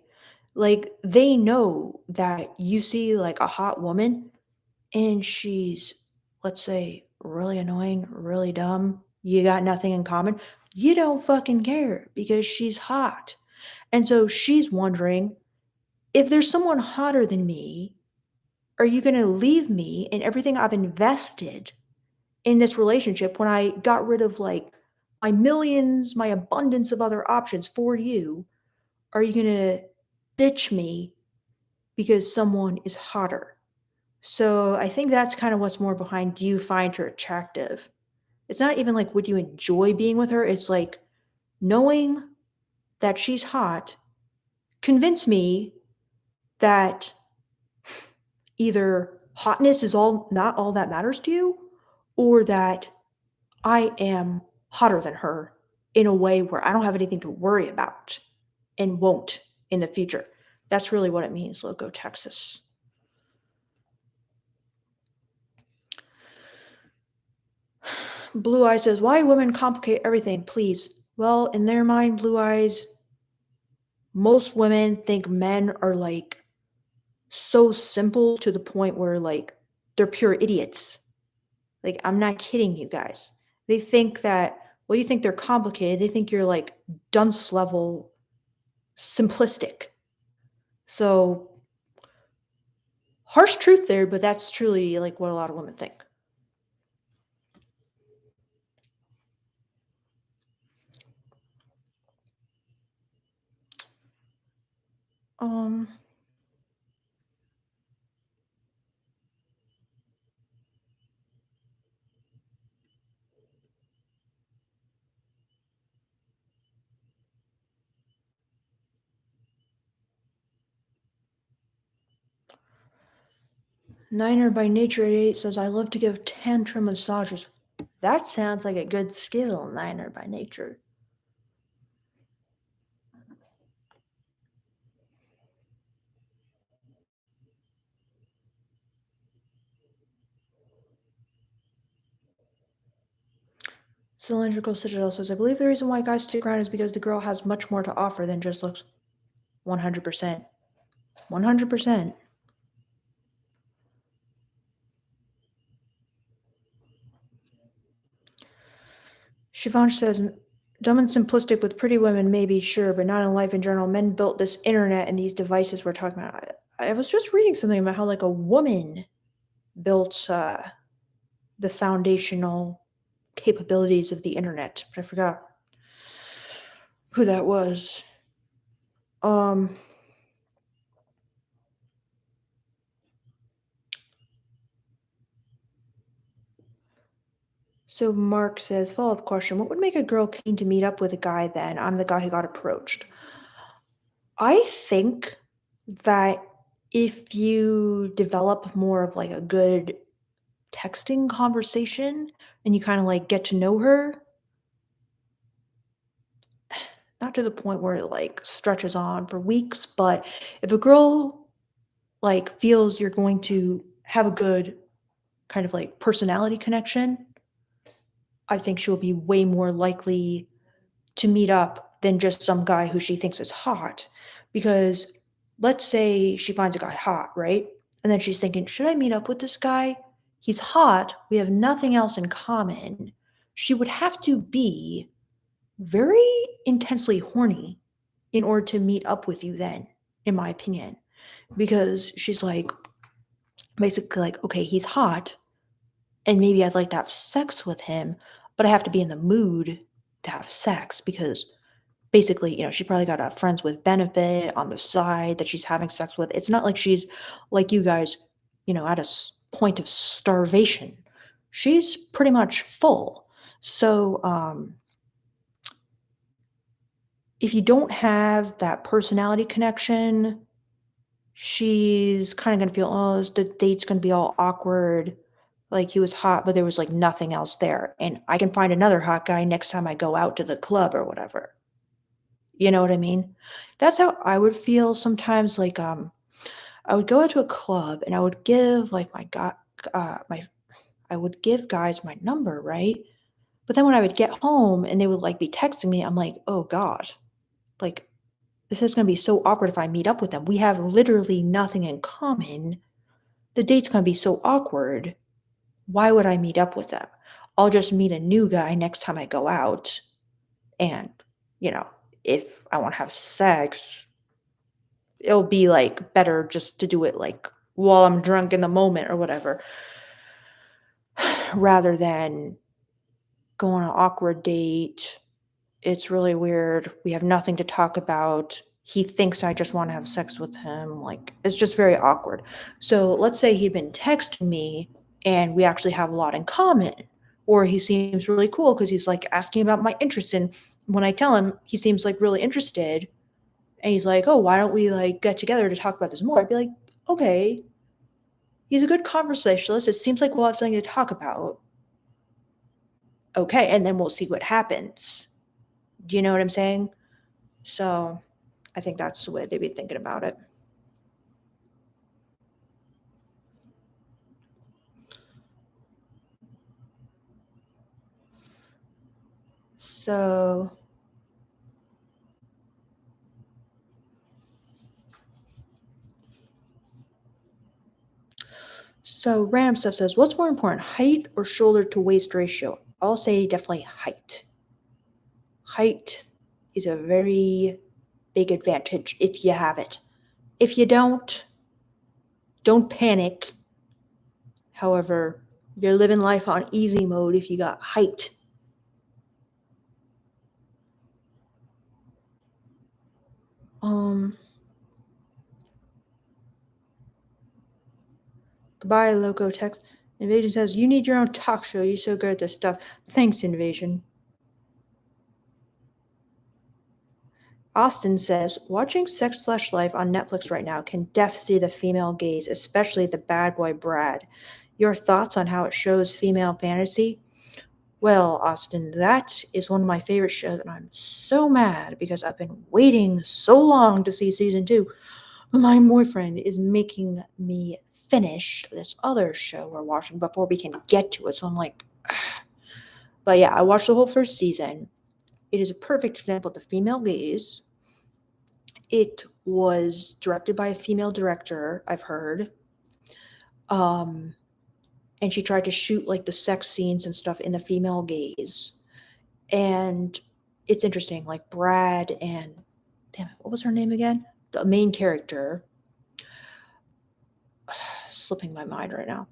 Like they know that you see like a hot woman and she's, let's say, really annoying, really dumb. You got nothing in common. You don't fucking care because she's hot. And so she's wondering, if there's someone hotter than me, are you going to leave me and everything I've invested in this relationship when I got rid of like my millions, my abundance of other options for you? Are you gonna ditch me because someone is hotter? So I think that's kind of what's more behind, do you find her attractive? It's not even like would you enjoy being with her? It's like knowing that she's hot, convince me that either hotness is all not all that matters to you, or that I am hotter than her in a way where I don't have anything to worry about and won't in the future. That's really what it means, Loco, Texas. Blue Eyes says, why women complicate everything, please? Well, in their mind, Blue Eyes, most women think men are like so simple to the point where like they're pure idiots. Like, I'm not kidding you guys. They think that, well, you think they're complicated. They think you're like dunce level simplistic. So, harsh truth there, but that's truly like what a lot of women think. Um, Niner by Nature 88 says, I love to give tantrum massages. That sounds like a good skill, Niner by Nature. Cylindrical Citadel says, I believe the reason why guys stick around is because the girl has much more to offer than just looks. 100%. 100%. Shivansh says, dumb and simplistic with pretty women, maybe, sure, but not in life in general. Men built this internet and these devices we're talking about. I was just reading something about how, like, a woman built the foundational capabilities of the internet, but I forgot who that was. Um, so Mark says, follow-up question, what would make a girl keen to meet up with a guy then? I'm the guy who got approached. I think that if you develop more of like a good texting conversation and you kind of like get to know her, not to the point where it like stretches on for weeks, but if a girl like feels you're going to have a good kind of like personality connection, I think she'll be way more likely to meet up than just some guy who she thinks is hot. Because let's say she finds a guy hot, right? And then she's thinking, should I meet up with this guy? He's hot. We have nothing else in common. She would have to be very intensely horny in order to meet up with you then, in my opinion. Because she's like, basically like, okay, he's hot, and maybe I'd like to have sex with him, but I have to be in the mood to have sex because basically, she probably got a friends with benefit on the side that she's having sex with. It's not like she's like you guys, at a point of starvation. She's pretty much full. So, if you don't have that personality connection, she's kind of gonna feel, oh, the date's gonna be all awkward. Like he was hot, but there was like nothing else there. And I can find another hot guy next time I go out to the club or whatever. You know what I mean? That's how I would feel sometimes. Like, I would go out to a club and I would give like I would give guys my number, right? But then when I would get home and they would like be texting me, I'm like, oh God, like this is gonna be so awkward if I meet up with them. We have literally nothing in common. The date's gonna be so awkward. Why would I meet up with them? I'll just meet a new guy next time I go out. And, you know, if I want to have sex, it'll be like better just to do it like while I'm drunk in the moment or whatever. rather than go on an awkward date. It's really weird. We have nothing to talk about. He thinks I just want to have sex with him. Like, it's just very awkward. So let's say he'd been texting me and we actually have a lot in common. Or he seems really cool because he's like asking about my interest. And when I tell him he seems like really interested and he's like, oh, why don't we like get together to talk about this more? I'd be like, okay, he's a good conversationalist. It seems like we'll have something to talk about. Okay. And then we'll see what happens. Do you know what I'm saying? So I think that's the way they'd be thinking about it. So so random stuff says, what's more important, height or shoulder to waist ratio? I'll say definitely height. Height is a very big advantage if you have it. If you don't panic. However, you're living life on easy mode if you got height. Um Goodbye, Loco Text. Invasion says, you need your own talk show. You're so good at this stuff. Thanks, Invasion. Austin says, watching Sex Slash Life on Netflix right now can def see the female gaze, especially the bad boy Brad. Your thoughts on how it shows female fantasy? Well, Austin, that is one of my favorite shows, and I'm so mad because I've been waiting so long to see season 2. But my boyfriend is making me finish this other show we're watching before we can get to it. So I'm like, ugh. But yeah, I watched the whole first season. It is a perfect example of the female gaze. It was directed by a female director, I've heard. Um, and she tried to shoot like the sex scenes and stuff in the female gaze. And it's interesting, like Brad and damn it, what was her name again? The main character. Slipping my mind right now.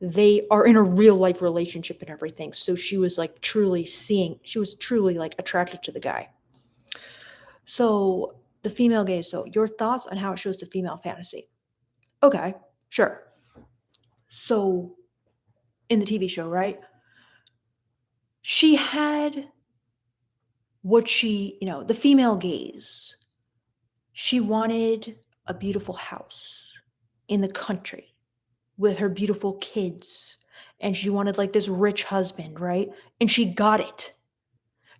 They are in a real life relationship and everything. So she was like she was truly like attracted to the guy. So the female gaze. So your thoughts on how it shows the female fantasy? Okay, sure. So in the TV show, right? She had the female gaze. She wanted a beautiful house in the country with her beautiful kids. And she wanted like this rich husband, right? And she got it.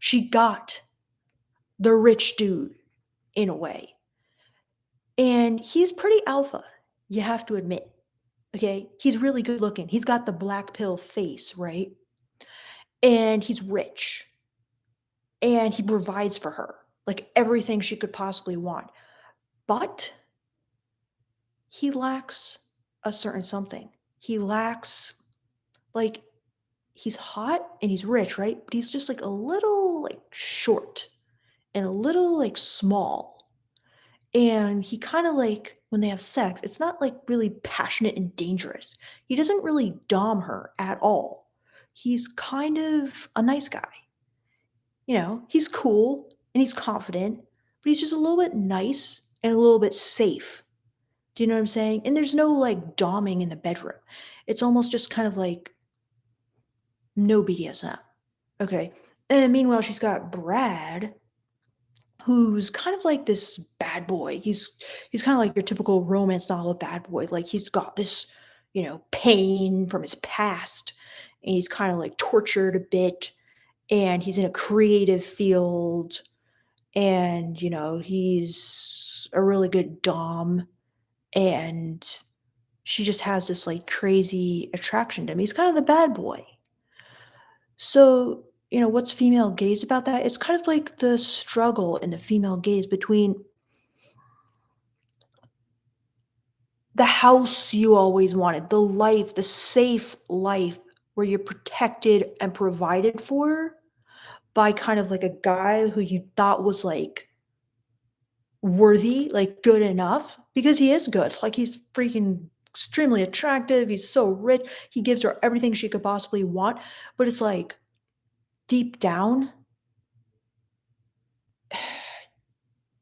She got the rich dude in a way. And he's pretty alpha, you have to admit. Okay? He's really good looking. He's got the black pill face, right? And he's rich. And he provides for her like everything she could possibly want. But he lacks a certain something. He lacks like he's hot and he's rich, right? But he's just like a little like short and a little like small. And he kind of like when they have sex, it's not like really passionate and dangerous. He doesn't really dom her at all. He's kind of a nice guy. He's cool and he's confident, but he's just a little bit nice and a little bit safe. Do you know what I'm saying? And there's no like doming in the bedroom. It's almost just kind of like no BDSM. Okay. And meanwhile, she's got Brad, who's kind of like this bad boy. He's kind of like your typical romance novel bad boy. Like he's got this, pain from his past, and he's kind of like tortured a bit, and he's in a creative field, and he's a really good dom, and she just has this like crazy attraction to him. He's kind of the bad boy. So, what's female gaze about that? It's kind of like the struggle in the female gaze between the house you always wanted, the life, the safe life where you're protected and provided for by kind of like a guy who you thought was like worthy, like good enough, because he is good. Like he's freaking extremely attractive, he's so rich, he gives her everything she could possibly want, but it's like, deep down,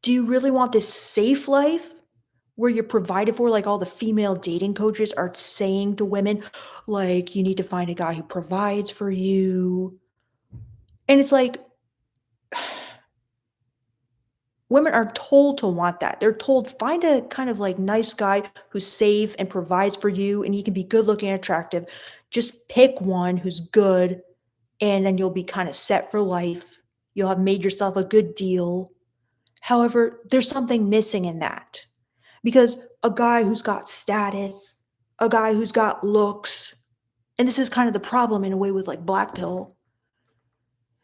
do you really want this safe life where you're provided for, like all the female dating coaches are saying to women, like, "You need to find a guy who provides for you." And it's like, women are told to want that. They're told, "Find a kind of, like, nice guy who's safe and provides for you, and he can be good looking and attractive. Just pick one who's good, and then you'll be kinda set for life. You'll have made yourself a good deal." However, there's something missing in that. Because a guy who's got status, a guy who's got looks, and this is kind of the problem in a way with, like, black pill.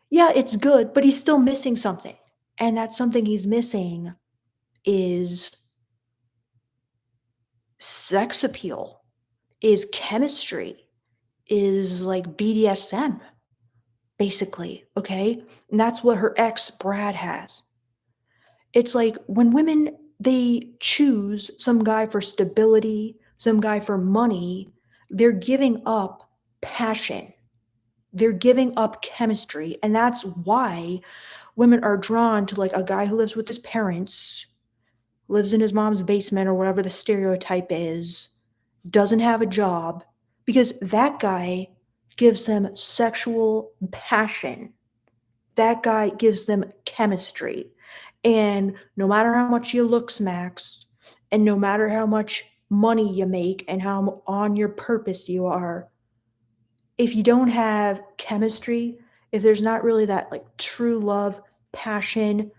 Yeah, it's good, but he's still missing something, and that something he's missing is sex appeal, is chemistry, is, like, BDSM, basically, okay? And that's what her ex, Brad, has. It's like when women, they choose some guy for stability, some guy for money, they're giving up passion. They're giving up chemistry, and that's why women are drawn to, like, a guy who lives with his parents, lives in his mom's basement or whatever the stereotype is, doesn't have a job, because that guy gives them sexual passion. That guy gives them chemistry. And no matter how much you look smacks, and no matter how much money you make and how on your purpose you are, if you don't have chemistry, if there's not really that like true love, passion,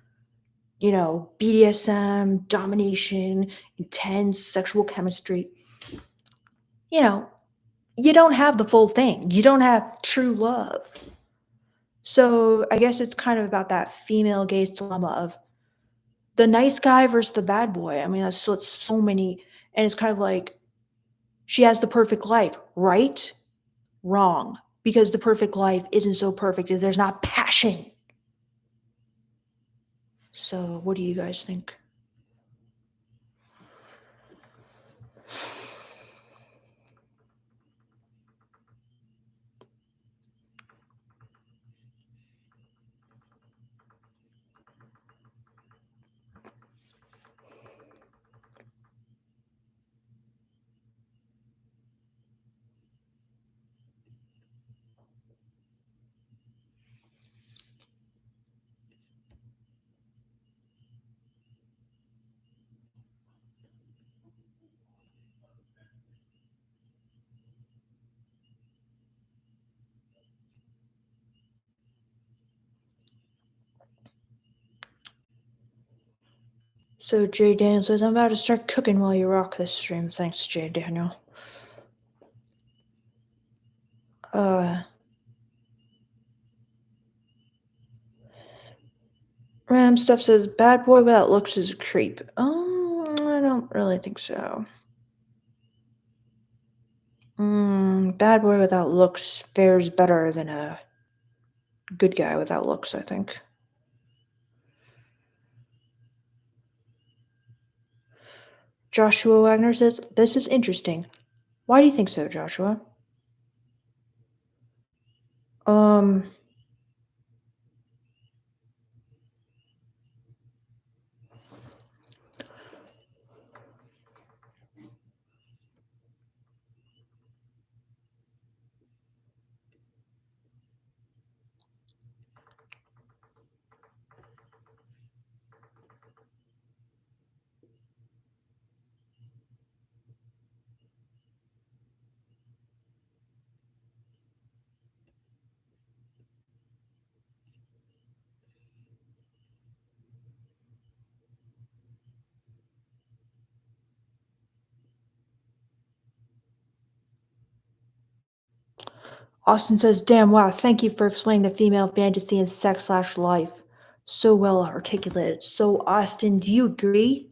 BDSM, domination, intense sexual chemistry, you know, you don't have the full thing. You don't have true love. So I guess it's kind of about that female gaze dilemma of the nice guy versus the bad boy. I mean, that's what so many, and it's kind of like she has the perfect life, right? Wrong. Because the perfect life isn't so perfect if there's not passion. So, what do you guys think? So, Jay Daniel says, I'm about to start cooking while you rock this stream. Thanks, Jay Daniel. Uh, Random stuff says, bad boy without looks is a creep. I don't really think so. Bad boy without looks fares better than a good guy without looks, I think. Joshua Wagner says, this is interesting. Why do you think so, Joshua? Um, Austin says, damn, wow, thank you for explaining the female fantasy and sex/life. So well articulated. So, Austin, do you agree?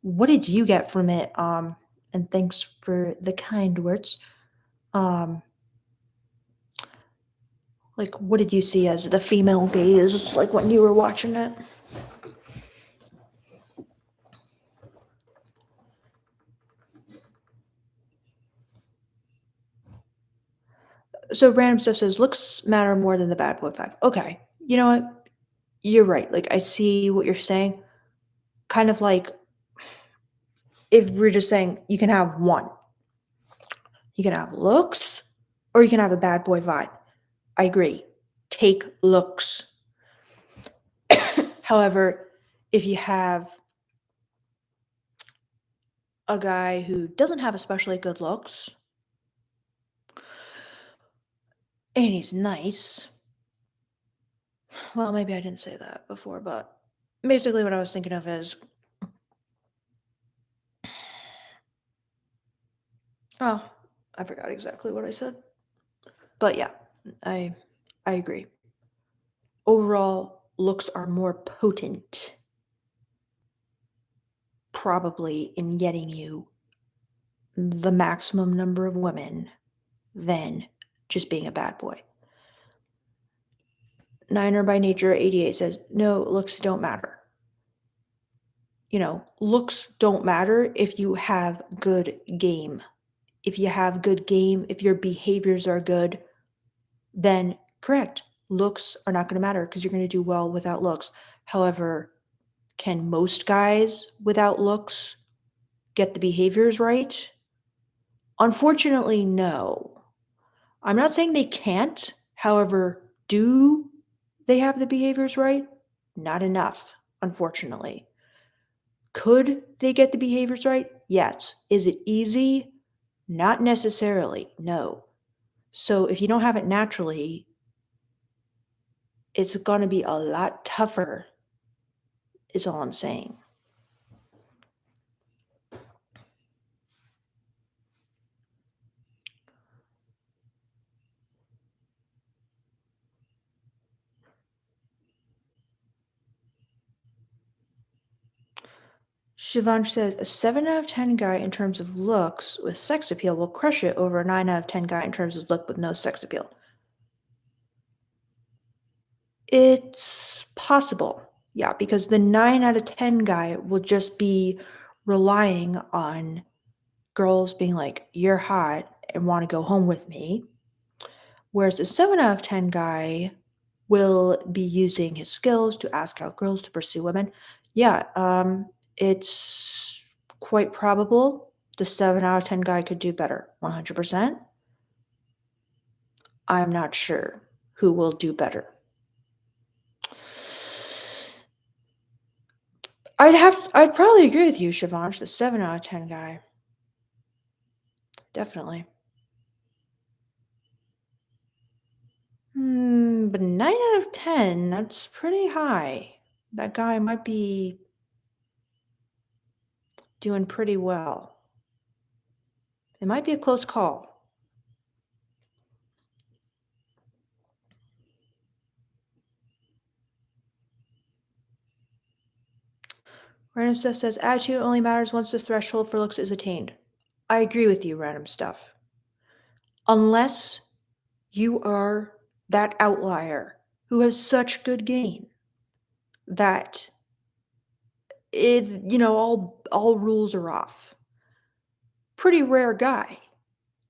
What did you get from it? And thanks for the kind words. Um, like, what did you see as the female gaze, like when you were watching it? So random stuff says looks matter more than the bad boy vibe. Okay. You know what? You're right. Like I see what you're saying. Kind of like if we're just saying you can have one. You can have looks or you can have a bad boy vibe. I agree. Take looks. However, if you have a guy who doesn't have especially good looks and he's nice, well, maybe I didn't say that before, but basically what I was thinking of is, oh, I forgot exactly what I said. But yeah, I I agree. Overall, looks are more potent probably in getting you the maximum number of women than just being a bad boy. Niner by Nature 88 says, no, looks don't matter. You know, looks don't matter if you have good game. If you have good game, if your behaviors are good, then correct. Looks are not going to matter because you're going to do well without looks. However, can most guys without looks get the behaviors right? Unfortunately, no. I'm not saying they can't. However, do they have the behaviors right? Not enough, unfortunately. Could they get the behaviors right? Yes. Is it easy? Not necessarily. No. So if you don't have it naturally, it's going to be a lot tougher, is all I'm saying. Shivansh says a 7 out of 10 guy in terms of looks with sex appeal will crush it over a 9 out of 10 guy in terms of look with no sex appeal. It's possible, yeah, because the 9 out of 10 guy will just be relying on girls being like, you're hot and want to go home with me. Whereas a 7 out of 10 guy will be using his skills to ask out girls to pursue women. Yeah, it's quite probable the 7 out of 10 guy could do better. 100%. I'm not sure who will do better. I'd probably agree with you, Shivansh, the 7 out of 10 guy. Definitely. But 9 out of 10, that's pretty high. That guy might be doing pretty well. It might be a close call. Random Stuff says attitude only matters once the threshold for looks is attained. I agree with you, Random Stuff. Unless you are that outlier who has such good game that all rules are off. Pretty rare guy,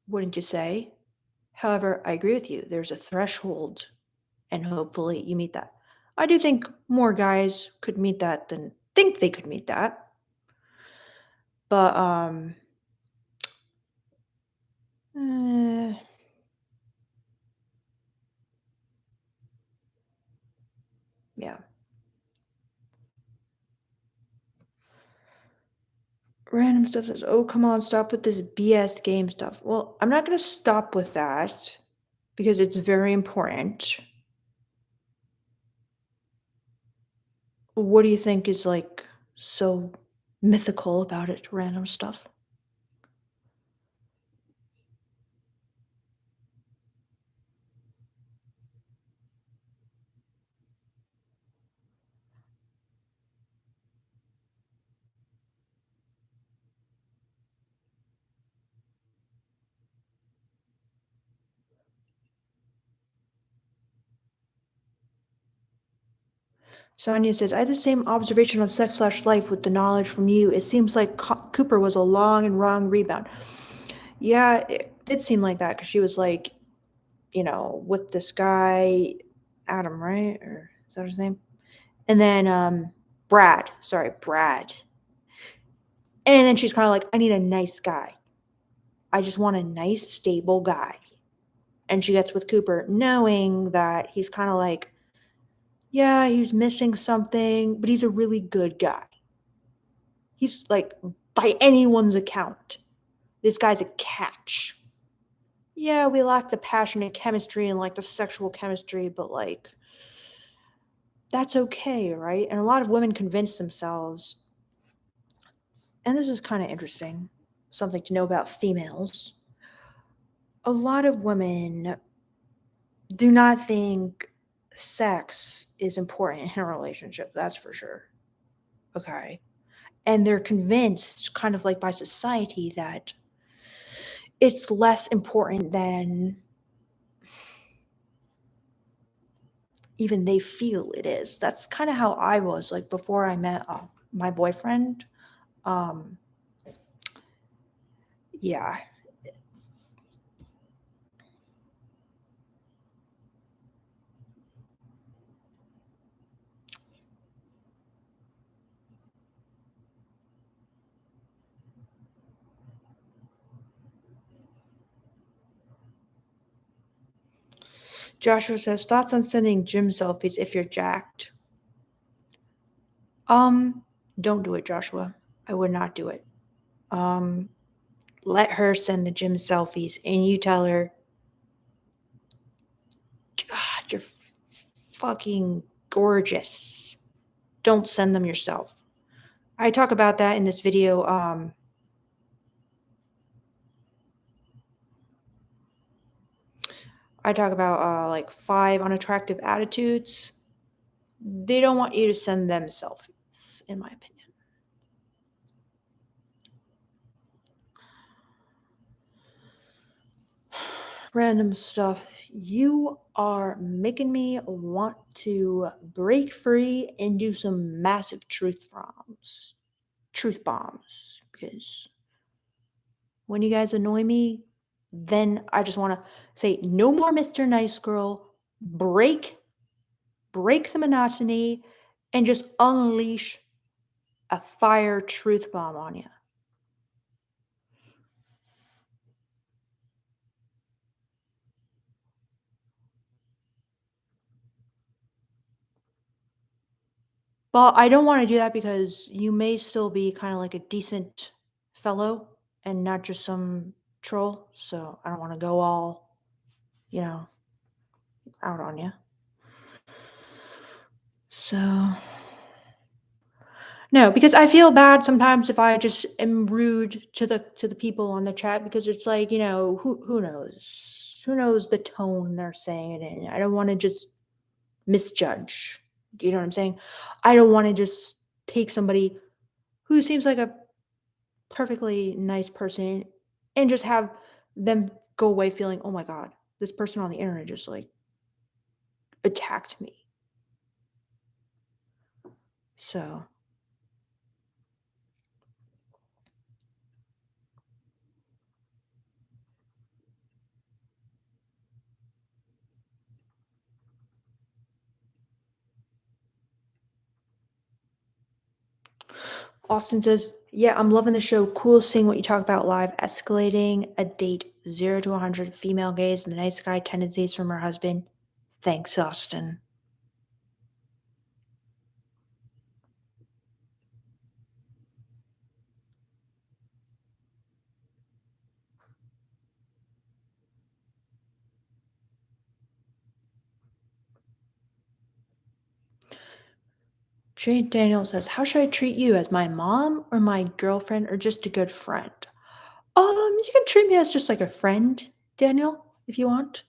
wouldn't you say? However, I agree with you. There's a threshold, and hopefully you meet that. I do think more guys could meet that than think they could meet that. But eh, yeah. Random Stuff says, "Oh, come on, stop with this BS game stuff." Well, I'm not going to stop with that because it's very important. What do you think is like so mythical about it, Random Stuff? Sonia says, I had the same observation on sex/life with the knowledge from you. It seems like Cooper was a long and wrong rebound. Yeah, it did seem like that because she was like, with this guy, Adam, right? Or is that his name? And then Brad. Sorry, Brad. And then she's kind of like, I need a nice guy. I just want a nice, stable guy. And she gets with Cooper, knowing that he's kind of like, yeah, he's missing something, but he's a really good guy. He's like, by anyone's account, this guy's a catch. Yeah, we lack the passionate chemistry and like the sexual chemistry, but like, that's okay, right? And a lot of women convince themselves, and this is kind of interesting, something to know about females. A lot of women do not think sex is important in a relationship, that's for sure. Okay. And they're convinced, kind of like by society, that it's less important than even they feel it is. That's kind of how I was like before I met my boyfriend. Um, yeah. Joshua says thoughts on sending gym selfies if you're jacked. Um, don't do it, Joshua. I would not do it. Um, let her send the gym selfies, and you tell her, God, you're fucking gorgeous. Don't send them yourself. I talk about that in this video. I talk about like 5 unattractive attitudes. They don't want you to send them selfies, in my opinion. Random stuff. You are making me want to break free and do some massive truth bombs. Truth bombs. Because when you guys annoy me, then I just want to say, no more Mr. Nice Girl. Break the monotony, and just unleash a fire truth bomb on you. Well, I don't want to do that because you may still be kind of like a decent fellow and not just some troll. So I don't want to go all, you know, out on you. So no, because I feel bad sometimes if I just am rude to the people on the chat because it's like, who knows? Who knows the tone they're saying it in? I don't want to just misjudge. Do you know what I'm saying? I don't want to just take somebody who seems like a perfectly nice person and just have them go away feeling, oh my God, this person on the internet just like attacked me. So Austin says, yeah, I'm loving the show. Cool seeing what you talk about live. Escalating a date 0 to 100 female gaze and the nice guy tendencies from her husband. Thanks, Austin. Jane Daniel says, how should I treat you? As my mom or my girlfriend or just a good friend? You can treat me as just like a friend, Daniel, if you want.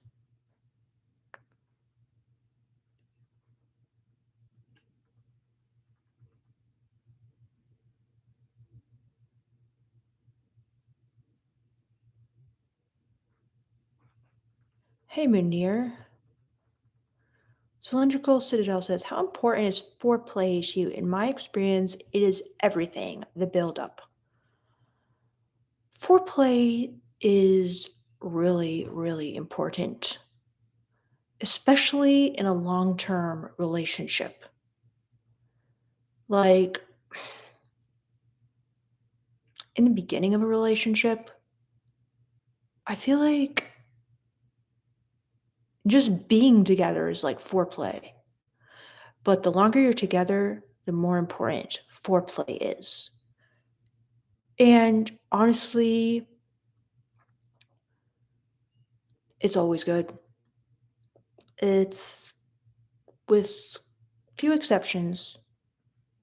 Hey, Munir. Cylindrical Citadel says, how important is foreplay to you? In my experience, it is everything, the buildup. Foreplay is really, really important. especially in a long-term relationship. Like, in the beginning of a relationship, I feel like just being together is like foreplay. But the longer you're together, the more important foreplay is. And honestly, it's always good. It's with few exceptions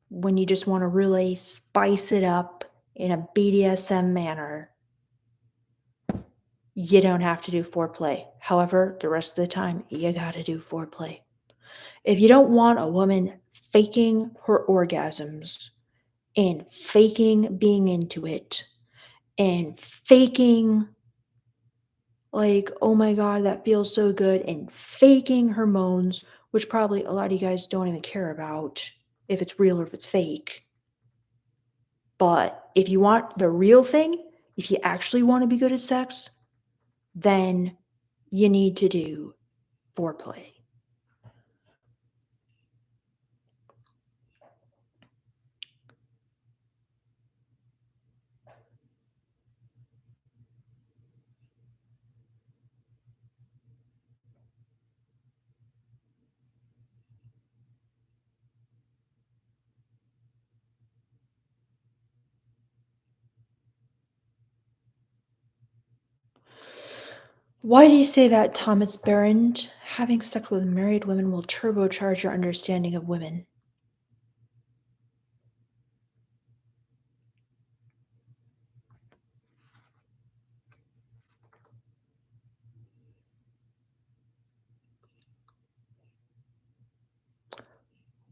when you just want to really spice it up in a BDSM manner. You don't have to do foreplay. However, the rest of the time, you gotta do foreplay. If you don't want a woman faking her orgasms and faking being into it and faking, like, oh my God, that feels so good, and faking her moans, which probably a lot of you guys don't even care about if it's real or if it's fake. But if you want the real thing, if you actually want to be good at sex, then you need to do foreplay. Why do you say that, Thomas Behrend? Having sex with married women will turbocharge your understanding of women.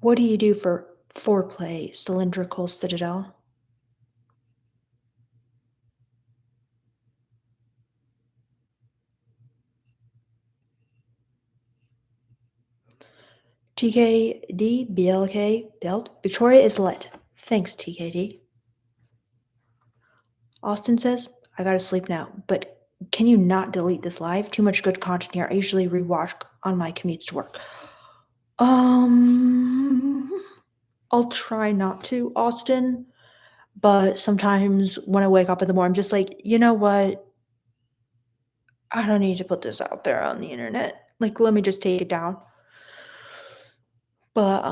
What do you do for foreplay, cylindrical citadel? TKD, BLK, belt. Victoria is lit. Thanks, TKD. Austin says, I gotta sleep now, but can you not delete this live? Too much good content here. I usually rewatch on my commutes to work. Um, I'll try not to, Austin, but sometimes when I wake up in the morning, I'm just like, you know what? I don't need to put this out there on the internet. Like, let me just take it down. But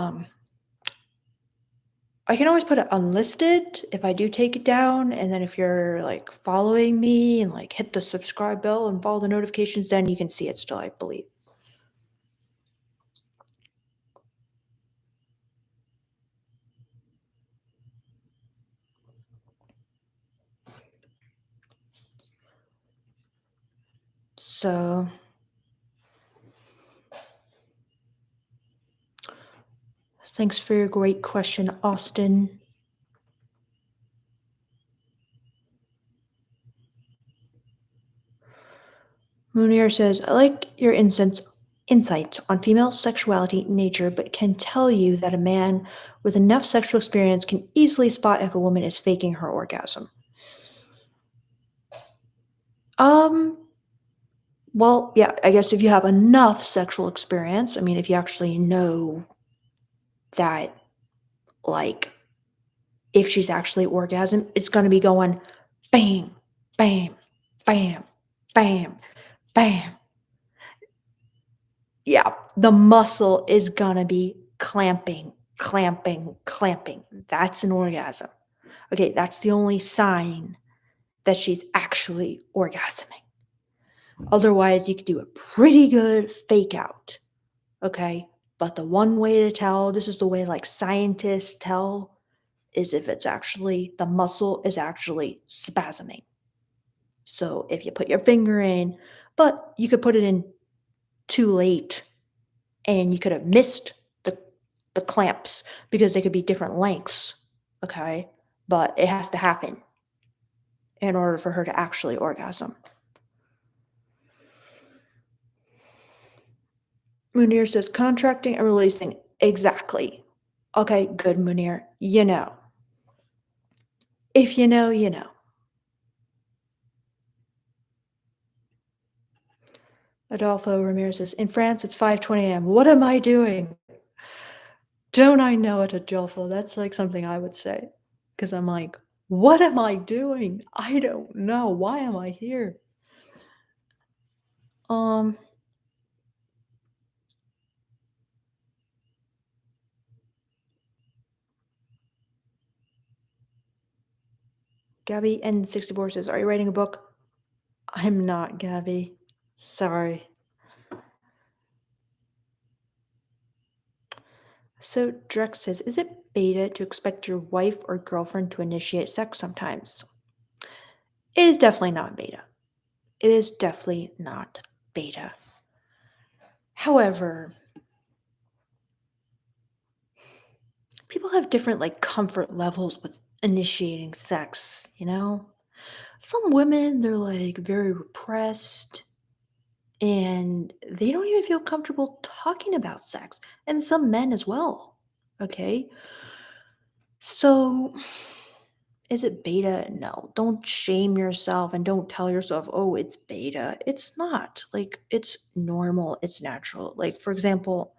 I can always put it unlisted if I do take it down, and then if you're like following me and like hit the subscribe bell and follow the notifications, then you can see it still, I believe. So thanks for your great question, Austin. Munir says, I like your insights on female sexuality nature, but can tell you that a man with enough sexual experience can easily spot if a woman is faking her orgasm. Um, well, yeah, I guess if you have enough sexual experience, I mean, if you actually know that, like, if she's actually orgasm, it's going to be going bam, bam, bam, bam, bam. Yeah, the muscle is going to be clamping, clamping, clamping. That's an orgasm. Okay, that's the only sign that she's actually orgasming. Otherwise, you could do a pretty good fake out. Okay, but the one way to tell, this is the way like scientists tell, is if it's actually the muscle is actually spasming. So if you put your finger in, but you could put it in too late and you could have missed the clamps because they could be different lengths. Okay, but it has to happen in order for her to actually orgasm. Munir says contracting and releasing. Exactly. Okay, good, Munir. You know. If you know, you know. Adolfo Ramirez says, "In France, it's 5:20 AM. What am I doing?" Don't I know it, Adolfo? That's, like, something I would say, because 'cause I'm like, "What am I doing? I don't know. Why am I here?" Um, Gabby N64 says, "Are you writing a book?" I'm not, Gabby. Sorry. So Drex says, "Is it beta to expect your wife or girlfriend to initiate sex sometimes?" It is definitely not beta. It is definitely not beta. However, people have different like comfort levels with initiating sex, you know? Some women, they're like very repressed and they don't even feel comfortable talking about sex. And some men as well. Okay. So is it beta? No. Don't shame yourself and don't tell yourself, oh, it's beta. It's not. Like, it's normal. It's natural. Like, for example,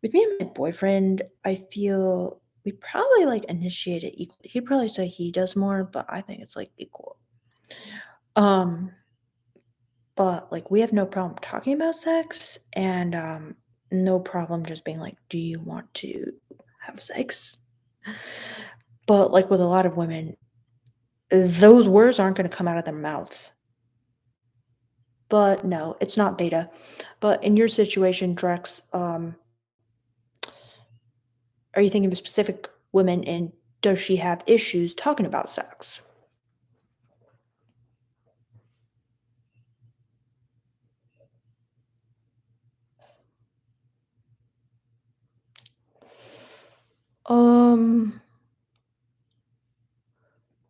with me and my boyfriend, I feel we probably like initiate it equally. He'd probably say he does more, but I think it's like equal. Um, but like we have no problem talking about sex and no problem just being like, do you want to have sex? But like with a lot of women, those words aren't going to come out of their mouths. But no, it's not beta. But in your situation, Drex, are you thinking of a specific woman and does she have issues talking about sex? Um,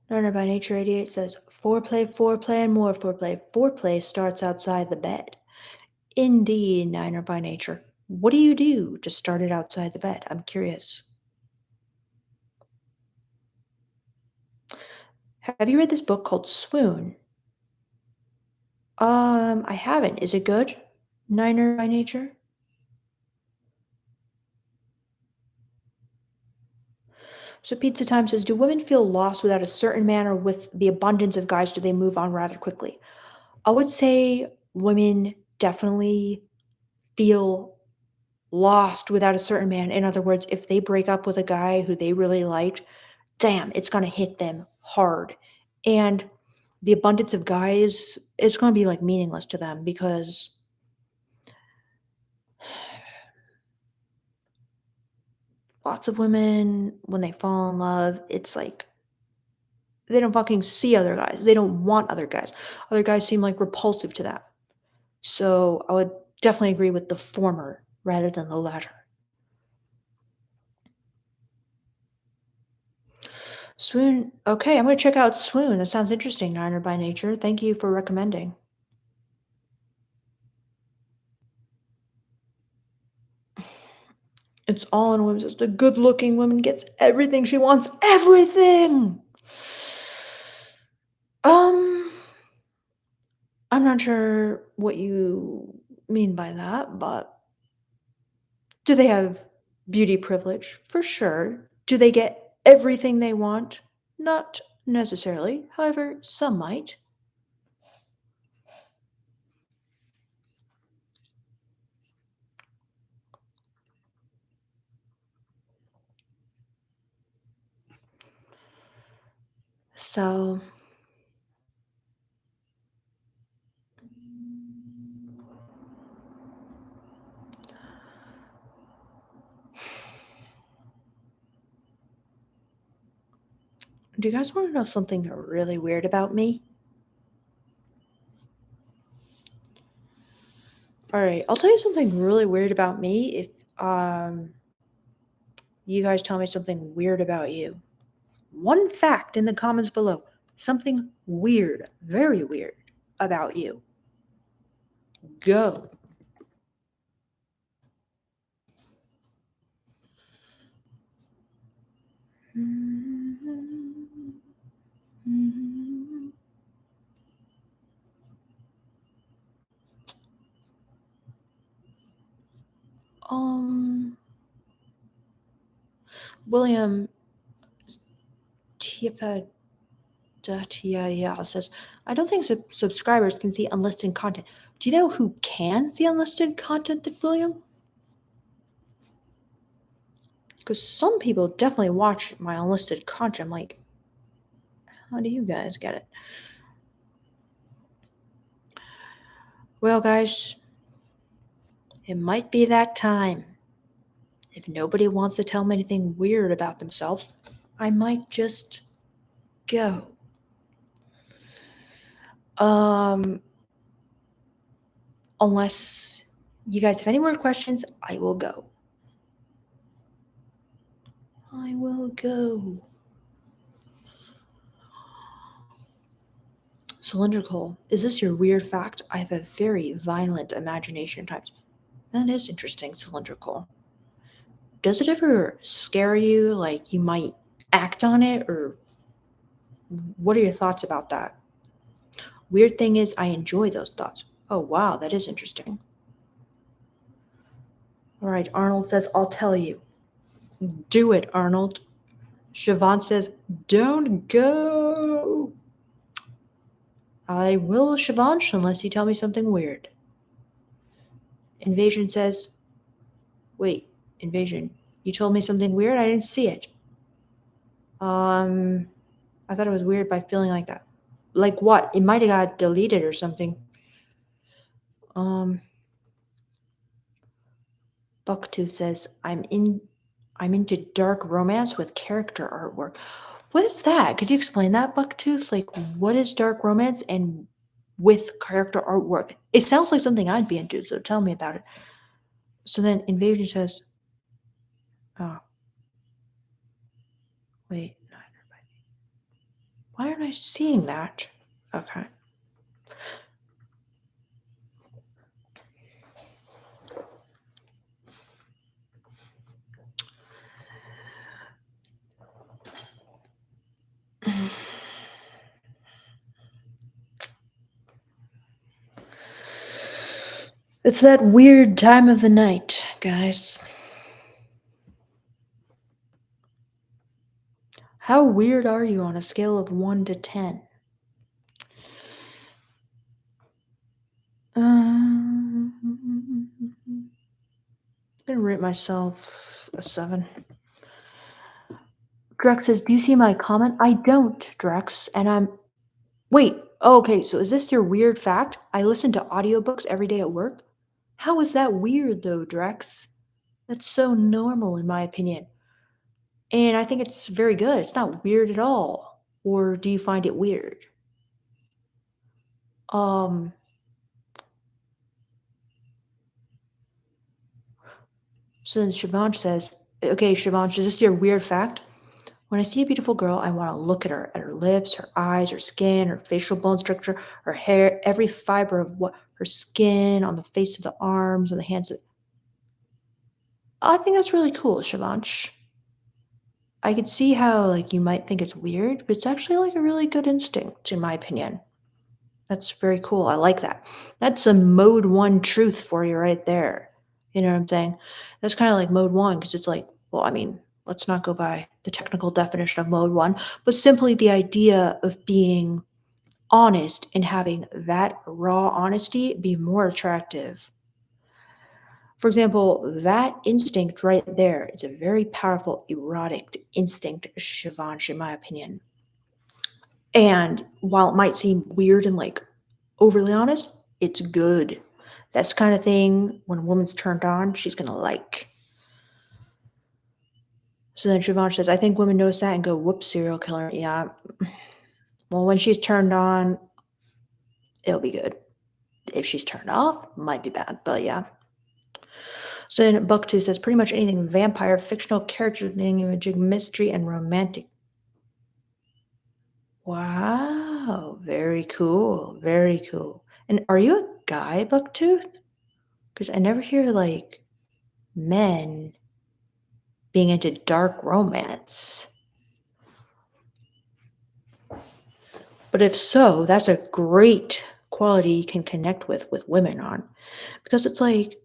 Learner by Nature 88 says foreplay, foreplay, and more foreplay. Foreplay starts outside the bed. Indeed, Niner by Nature. What do you do to start it outside the bed? I'm curious. Have you read this book called Swoon? I haven't. Is it good? Niner by Nature? So Pizza Time says, do women feel lost without a certain man or with the abundance of guys do they move on rather quickly? I would say women definitely feel lost without a certain man. In other words, if they break up with a guy who they really liked, damn, it's gonna hit them hard. And the abundance of guys, it's gonna be like meaningless to them because lots of women, when they fall in love, it's like they don't fucking see other guys. They don't want other guys. Other guys seem like repulsive to them. So I would definitely agree with the former rather than the latter. Swoon. Okay, I'm gonna check out Swoon. That sounds interesting, Niner by Nature. Thank you for recommending. It's all in women's. The good-looking woman gets everything she wants. Everything. Um, I'm not sure what you mean by that, but do they have beauty privilege? For sure. Do they get everything they want? Not necessarily. However, some might. So, do you guys want to know something really weird about me? All right, I'll tell you something really weird about me if you guys tell me something weird about you. One fact in the comments below. Something weird, very weird about you. Go. Um, William Tiapatia says, I don't think subscribers can see unlisted content. Do you know who can see unlisted content, William? Because some people definitely watch my unlisted content. I'm like, how do you guys get it? Well, guys, it might be that time. If nobody wants to tell me anything weird about themselves, I might just go. Unless you guys have any more questions, I will go. I will go. Cylindrical. Is this your weird fact? I have a very violent imagination types. That is interesting, cylindrical. Does it ever scare you, like you might act on it, or what are your thoughts about that? Weird thing is, I enjoy those thoughts. Oh, wow, that is interesting. All right, Arnold says, I'll tell you. Do it, Arnold. Siobhan says, don't go. I will, Siobhan, unless you tell me something weird. Invasion says, wait, Invasion, you told me something weird? I didn't see it. I thought it was weird by feeling like that. Like what? It might have got deleted or something. Bucktooth says, I'm into dark romance with character artwork. What is that? Could you explain that, Bucktooth? Like, what is dark romance and with character artwork? It sounds like something I'd be into, so tell me about it. So then Invasion says, oh, wait, why aren't I seeing that? Okay. It's that weird time of the night, guys. How weird are you on a scale of 1 to 10? I'm gonna rate myself a 7. Drex says, do you see my comment? I don't, Drex, and I'm... Wait, okay, so is this your weird fact? I listen to audiobooks every day at work? How is that weird, though, Drex? That's so normal, in my opinion. And I think it's very good. It's not weird at all. Or do you find it weird? So then Shivansh says, okay, Shivansh, is this your weird fact? When I see a beautiful girl, I want to look at her lips, her eyes, her skin, her facial bone structure, her hair, every fiber of what her skin, on the face of the arms, on the hands. I think that's really cool, Shivansh. I could see how like you might think it's weird, but it's actually like a really good instinct, in my opinion. That's very cool. I like that. That's a mode 1 truth for you right there. You know what I'm saying? That's kind of like mode 1 because it's like, well, I mean, let's not go by the technical definition of mode 1, but simply the idea of being honest and having that raw honesty be more attractive. For example, that instinct right there is a very powerful erotic instinct, Shivansh, in my opinion. And while it might seem weird and like overly honest, it's good. That's the kind of thing when a woman's turned on, she's gonna like. So then Siobhan says, I think women notice that and go, whoops, serial killer. Yeah. Well, when she's turned on, it'll be good. If she's turned off, might be bad, but yeah. So then Bucktooth says, pretty much anything vampire, fictional character thing, imaging, mystery, and romantic. Wow, very cool, very cool. And are you a guy, Bucktooth? Because I never hear like men being into dark romance. But if so, that's a great quality you can connect with women on. Because it's like,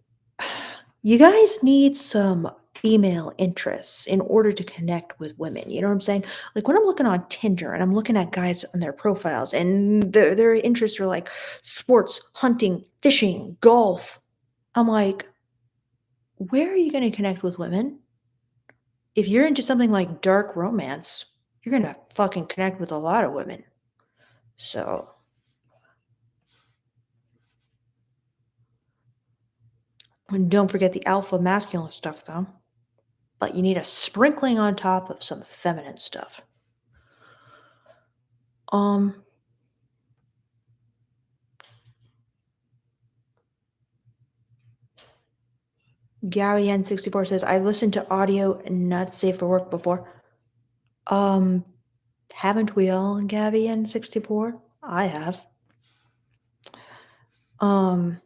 You guys need some female interests in order to connect with women. You know what I'm saying? Like when I'm looking on Tinder and I'm looking at guys on their profiles and their interests are like sports, hunting, fishing, golf. I'm like, where are you going to connect with women? If you're into something like dark romance, you're going to fucking connect with a lot of women. So, and don't forget the alpha masculine stuff though. But you need a sprinkling on top of some feminine stuff. Um, Gary N64 says, I've listened to audio not safe for work before. Um, haven't we all, Gabby N64? I have. Um,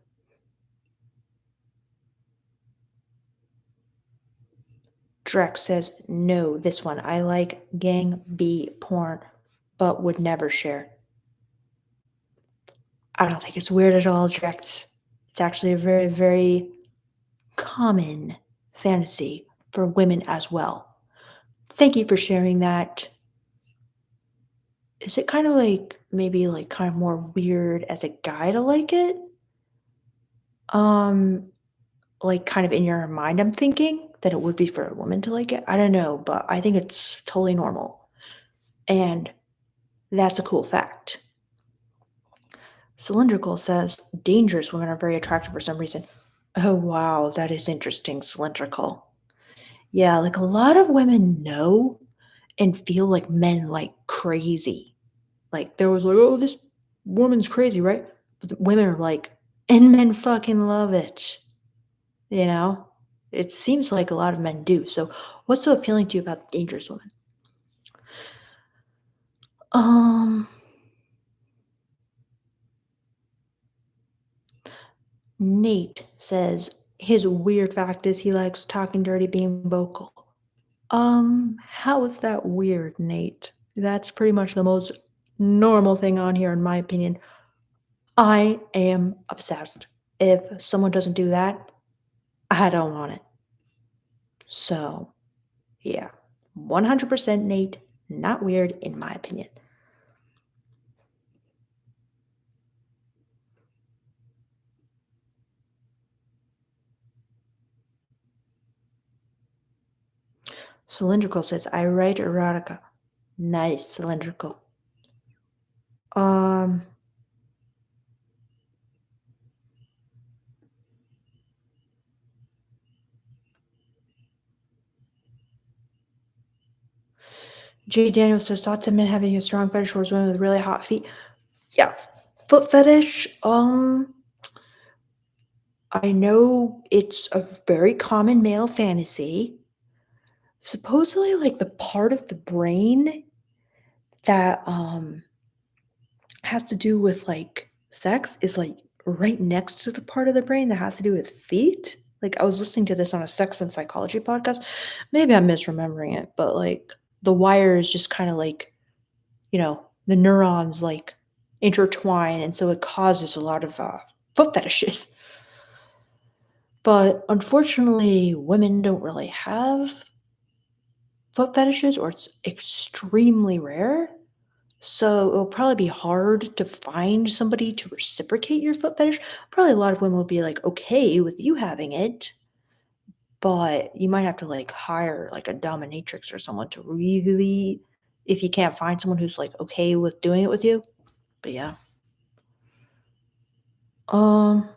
Drex says, no, this one. I like gang B porn, but would never share. I don't think it's weird at all, Drex. It's actually a very, very common fantasy for women as well. Thank you for sharing that. Is it kind of like maybe like kind of more weird as a guy to like it? Um, like kind of in your mind, I'm thinking that it would be for a woman to like it. I don't know, but I think it's totally normal. And that's a cool fact. Cylindrical says dangerous women are very attractive for some reason. Oh, wow, that is interesting, Cylindrical. Yeah, like a lot of women know and feel like men like crazy. Like there was like, oh, this woman's crazy, right? But the women are like, and men fucking love it. You know? It seems like a lot of men do. So what's so appealing to you about dangerous women? Um Nate says his weird fact is he likes talking dirty, being vocal. How is that weird, Nate? That's pretty much the most normal thing on here, in my opinion. I am obsessed. If someone doesn't do that, I don't want it. So, yeah, 100% Nate, not weird, in my opinion. Cylindrical says, I write erotica. Nice, cylindrical. Um, J. Daniel says, thoughts of men having a strong fetish towards women with really hot feet. Yeah, foot fetish. I know it's a very common male fantasy. Supposedly, like the part of the brain that has to do with like sex is like right next to the part of the brain that has to do with feet. Like I was listening to this on a sex and psychology podcast. Maybe I'm misremembering it, but like the wire is just kind of like, the neurons like intertwine and so it causes a lot of foot fetishes. But unfortunately, women don't really have foot fetishes or it's extremely rare. So it'll probably be hard to find somebody to reciprocate your foot fetish. Probably a lot of women will be like okay with you having it, but you might have to like hire like a dominatrix or someone to really, if you can't find someone who's like okay with doing it with you. But yeah. Um,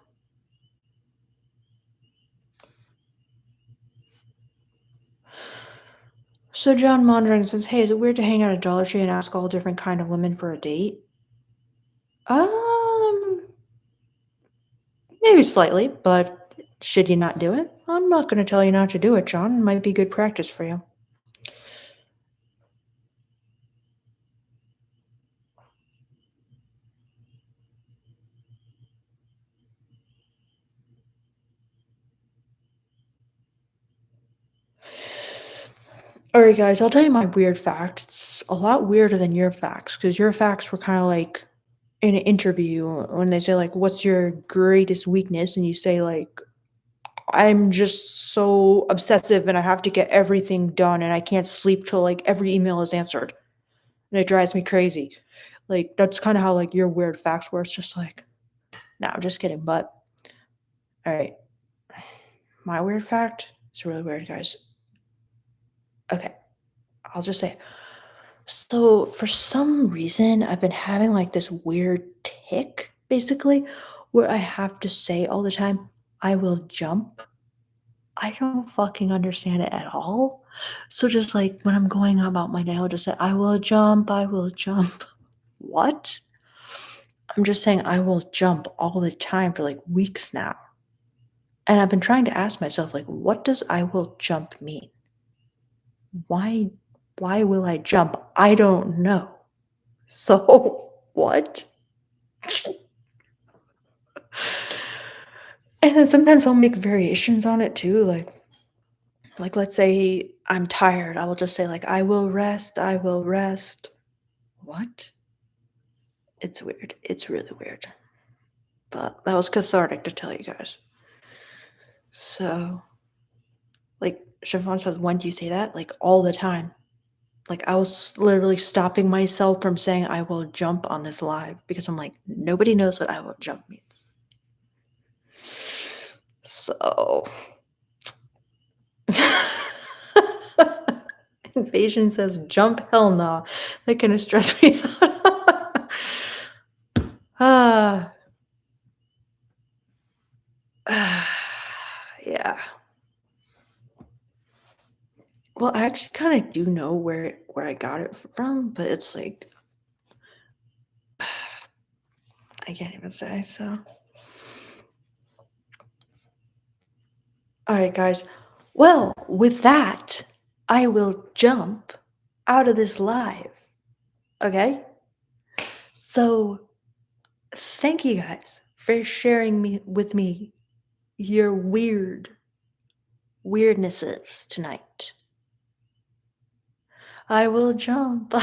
so John Mondring says, hey, is it weird to hang out at Dollar Tree and ask all different kind of women for a date? Um, Maybe slightly, but should you not do it? I'm not going to tell you not to do it, John. It might be good practice for you. All right, guys, I'll tell you my weird fact. It's a lot weirder than your facts because your facts were kind of like in an interview when they say like, "What's your greatest weakness?" and you say like, I'm just so obsessive and I have to get everything done and I can't sleep till like every email is answered. And it drives me crazy. Like that's kind of how like your weird facts where it's just like, no, I'm just kidding. But all right, my weird fact is really weird, guys. Okay, I'll just say. So for some reason, I've been having like this weird tick, basically, where I have to say all the time, I will jump. I don't fucking understand it at all. So just like when I'm going about my day, I'll just say, I will jump, I will jump. What? I'm just saying I will jump all the time for like weeks now. And I've been trying to ask myself, like, what does I will jump mean? Why why will I jump? I don't know. So what? And then sometimes I'll make variations on it too, like let's say I'm tired, I will just say like I will rest, I will rest. What? It's weird. It's really weird. But that was cathartic to tell you guys. So, like Siobhan says, when do you say that? Like all the time. Like I was literally stopping myself from saying I will jump on this live because I'm like, nobody knows what I will jump means. So Invasion says jump hell nah. That kind of stressed me out. Ah, yeah. Well, I actually kind of do know where I got it from, but it's like I can't even say. So, all right, guys. Well, with that, I will jump out of this live. Okay. So, thank you guys for sharing me with me your weirdnesses tonight. I will jump.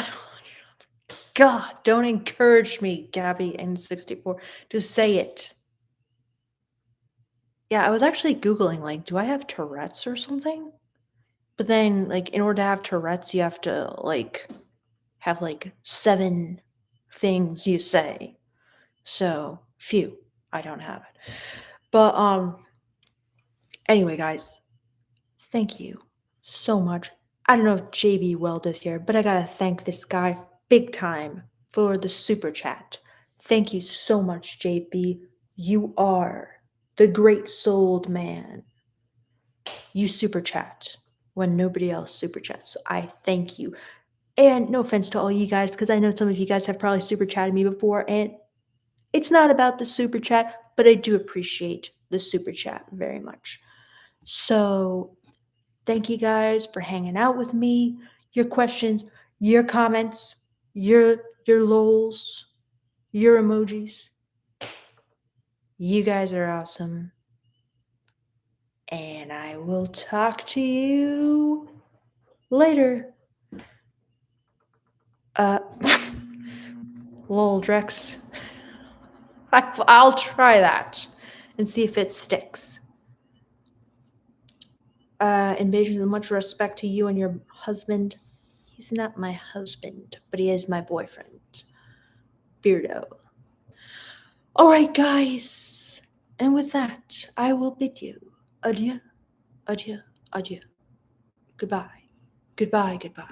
God, don't encourage me, Gabby N64, to say it. Yeah, I was actually Googling, like, do I have Tourette's or something? But then, like, in order to have Tourette's, you have to, like, have, like, 7 things you say. So, phew, I don't have it. But, anyway, guys, thank you so much. I don't know if JB Weld is here, but I gotta thank this guy big time for the super chat. Thank you so much, JB. You are the great souled man. You super chat when nobody else super chats. So I thank you. And no offense to all you guys, because I know some of you guys have probably super chatted me before, and it's not about the super chat, but I do appreciate the super chat very much. So thank you guys for hanging out with me. Your questions, your comments, your lols, your emojis. You guys are awesome. And I will talk to you later. Uh Lol Drex. I'll try that and see if it sticks. Invasion of much respect to you and your husband. He's not my husband, but he is my boyfriend. Beardo. Alright, guys. And with that, I will bid you adieu, adieu, adieu. Goodbye. Goodbye, goodbye.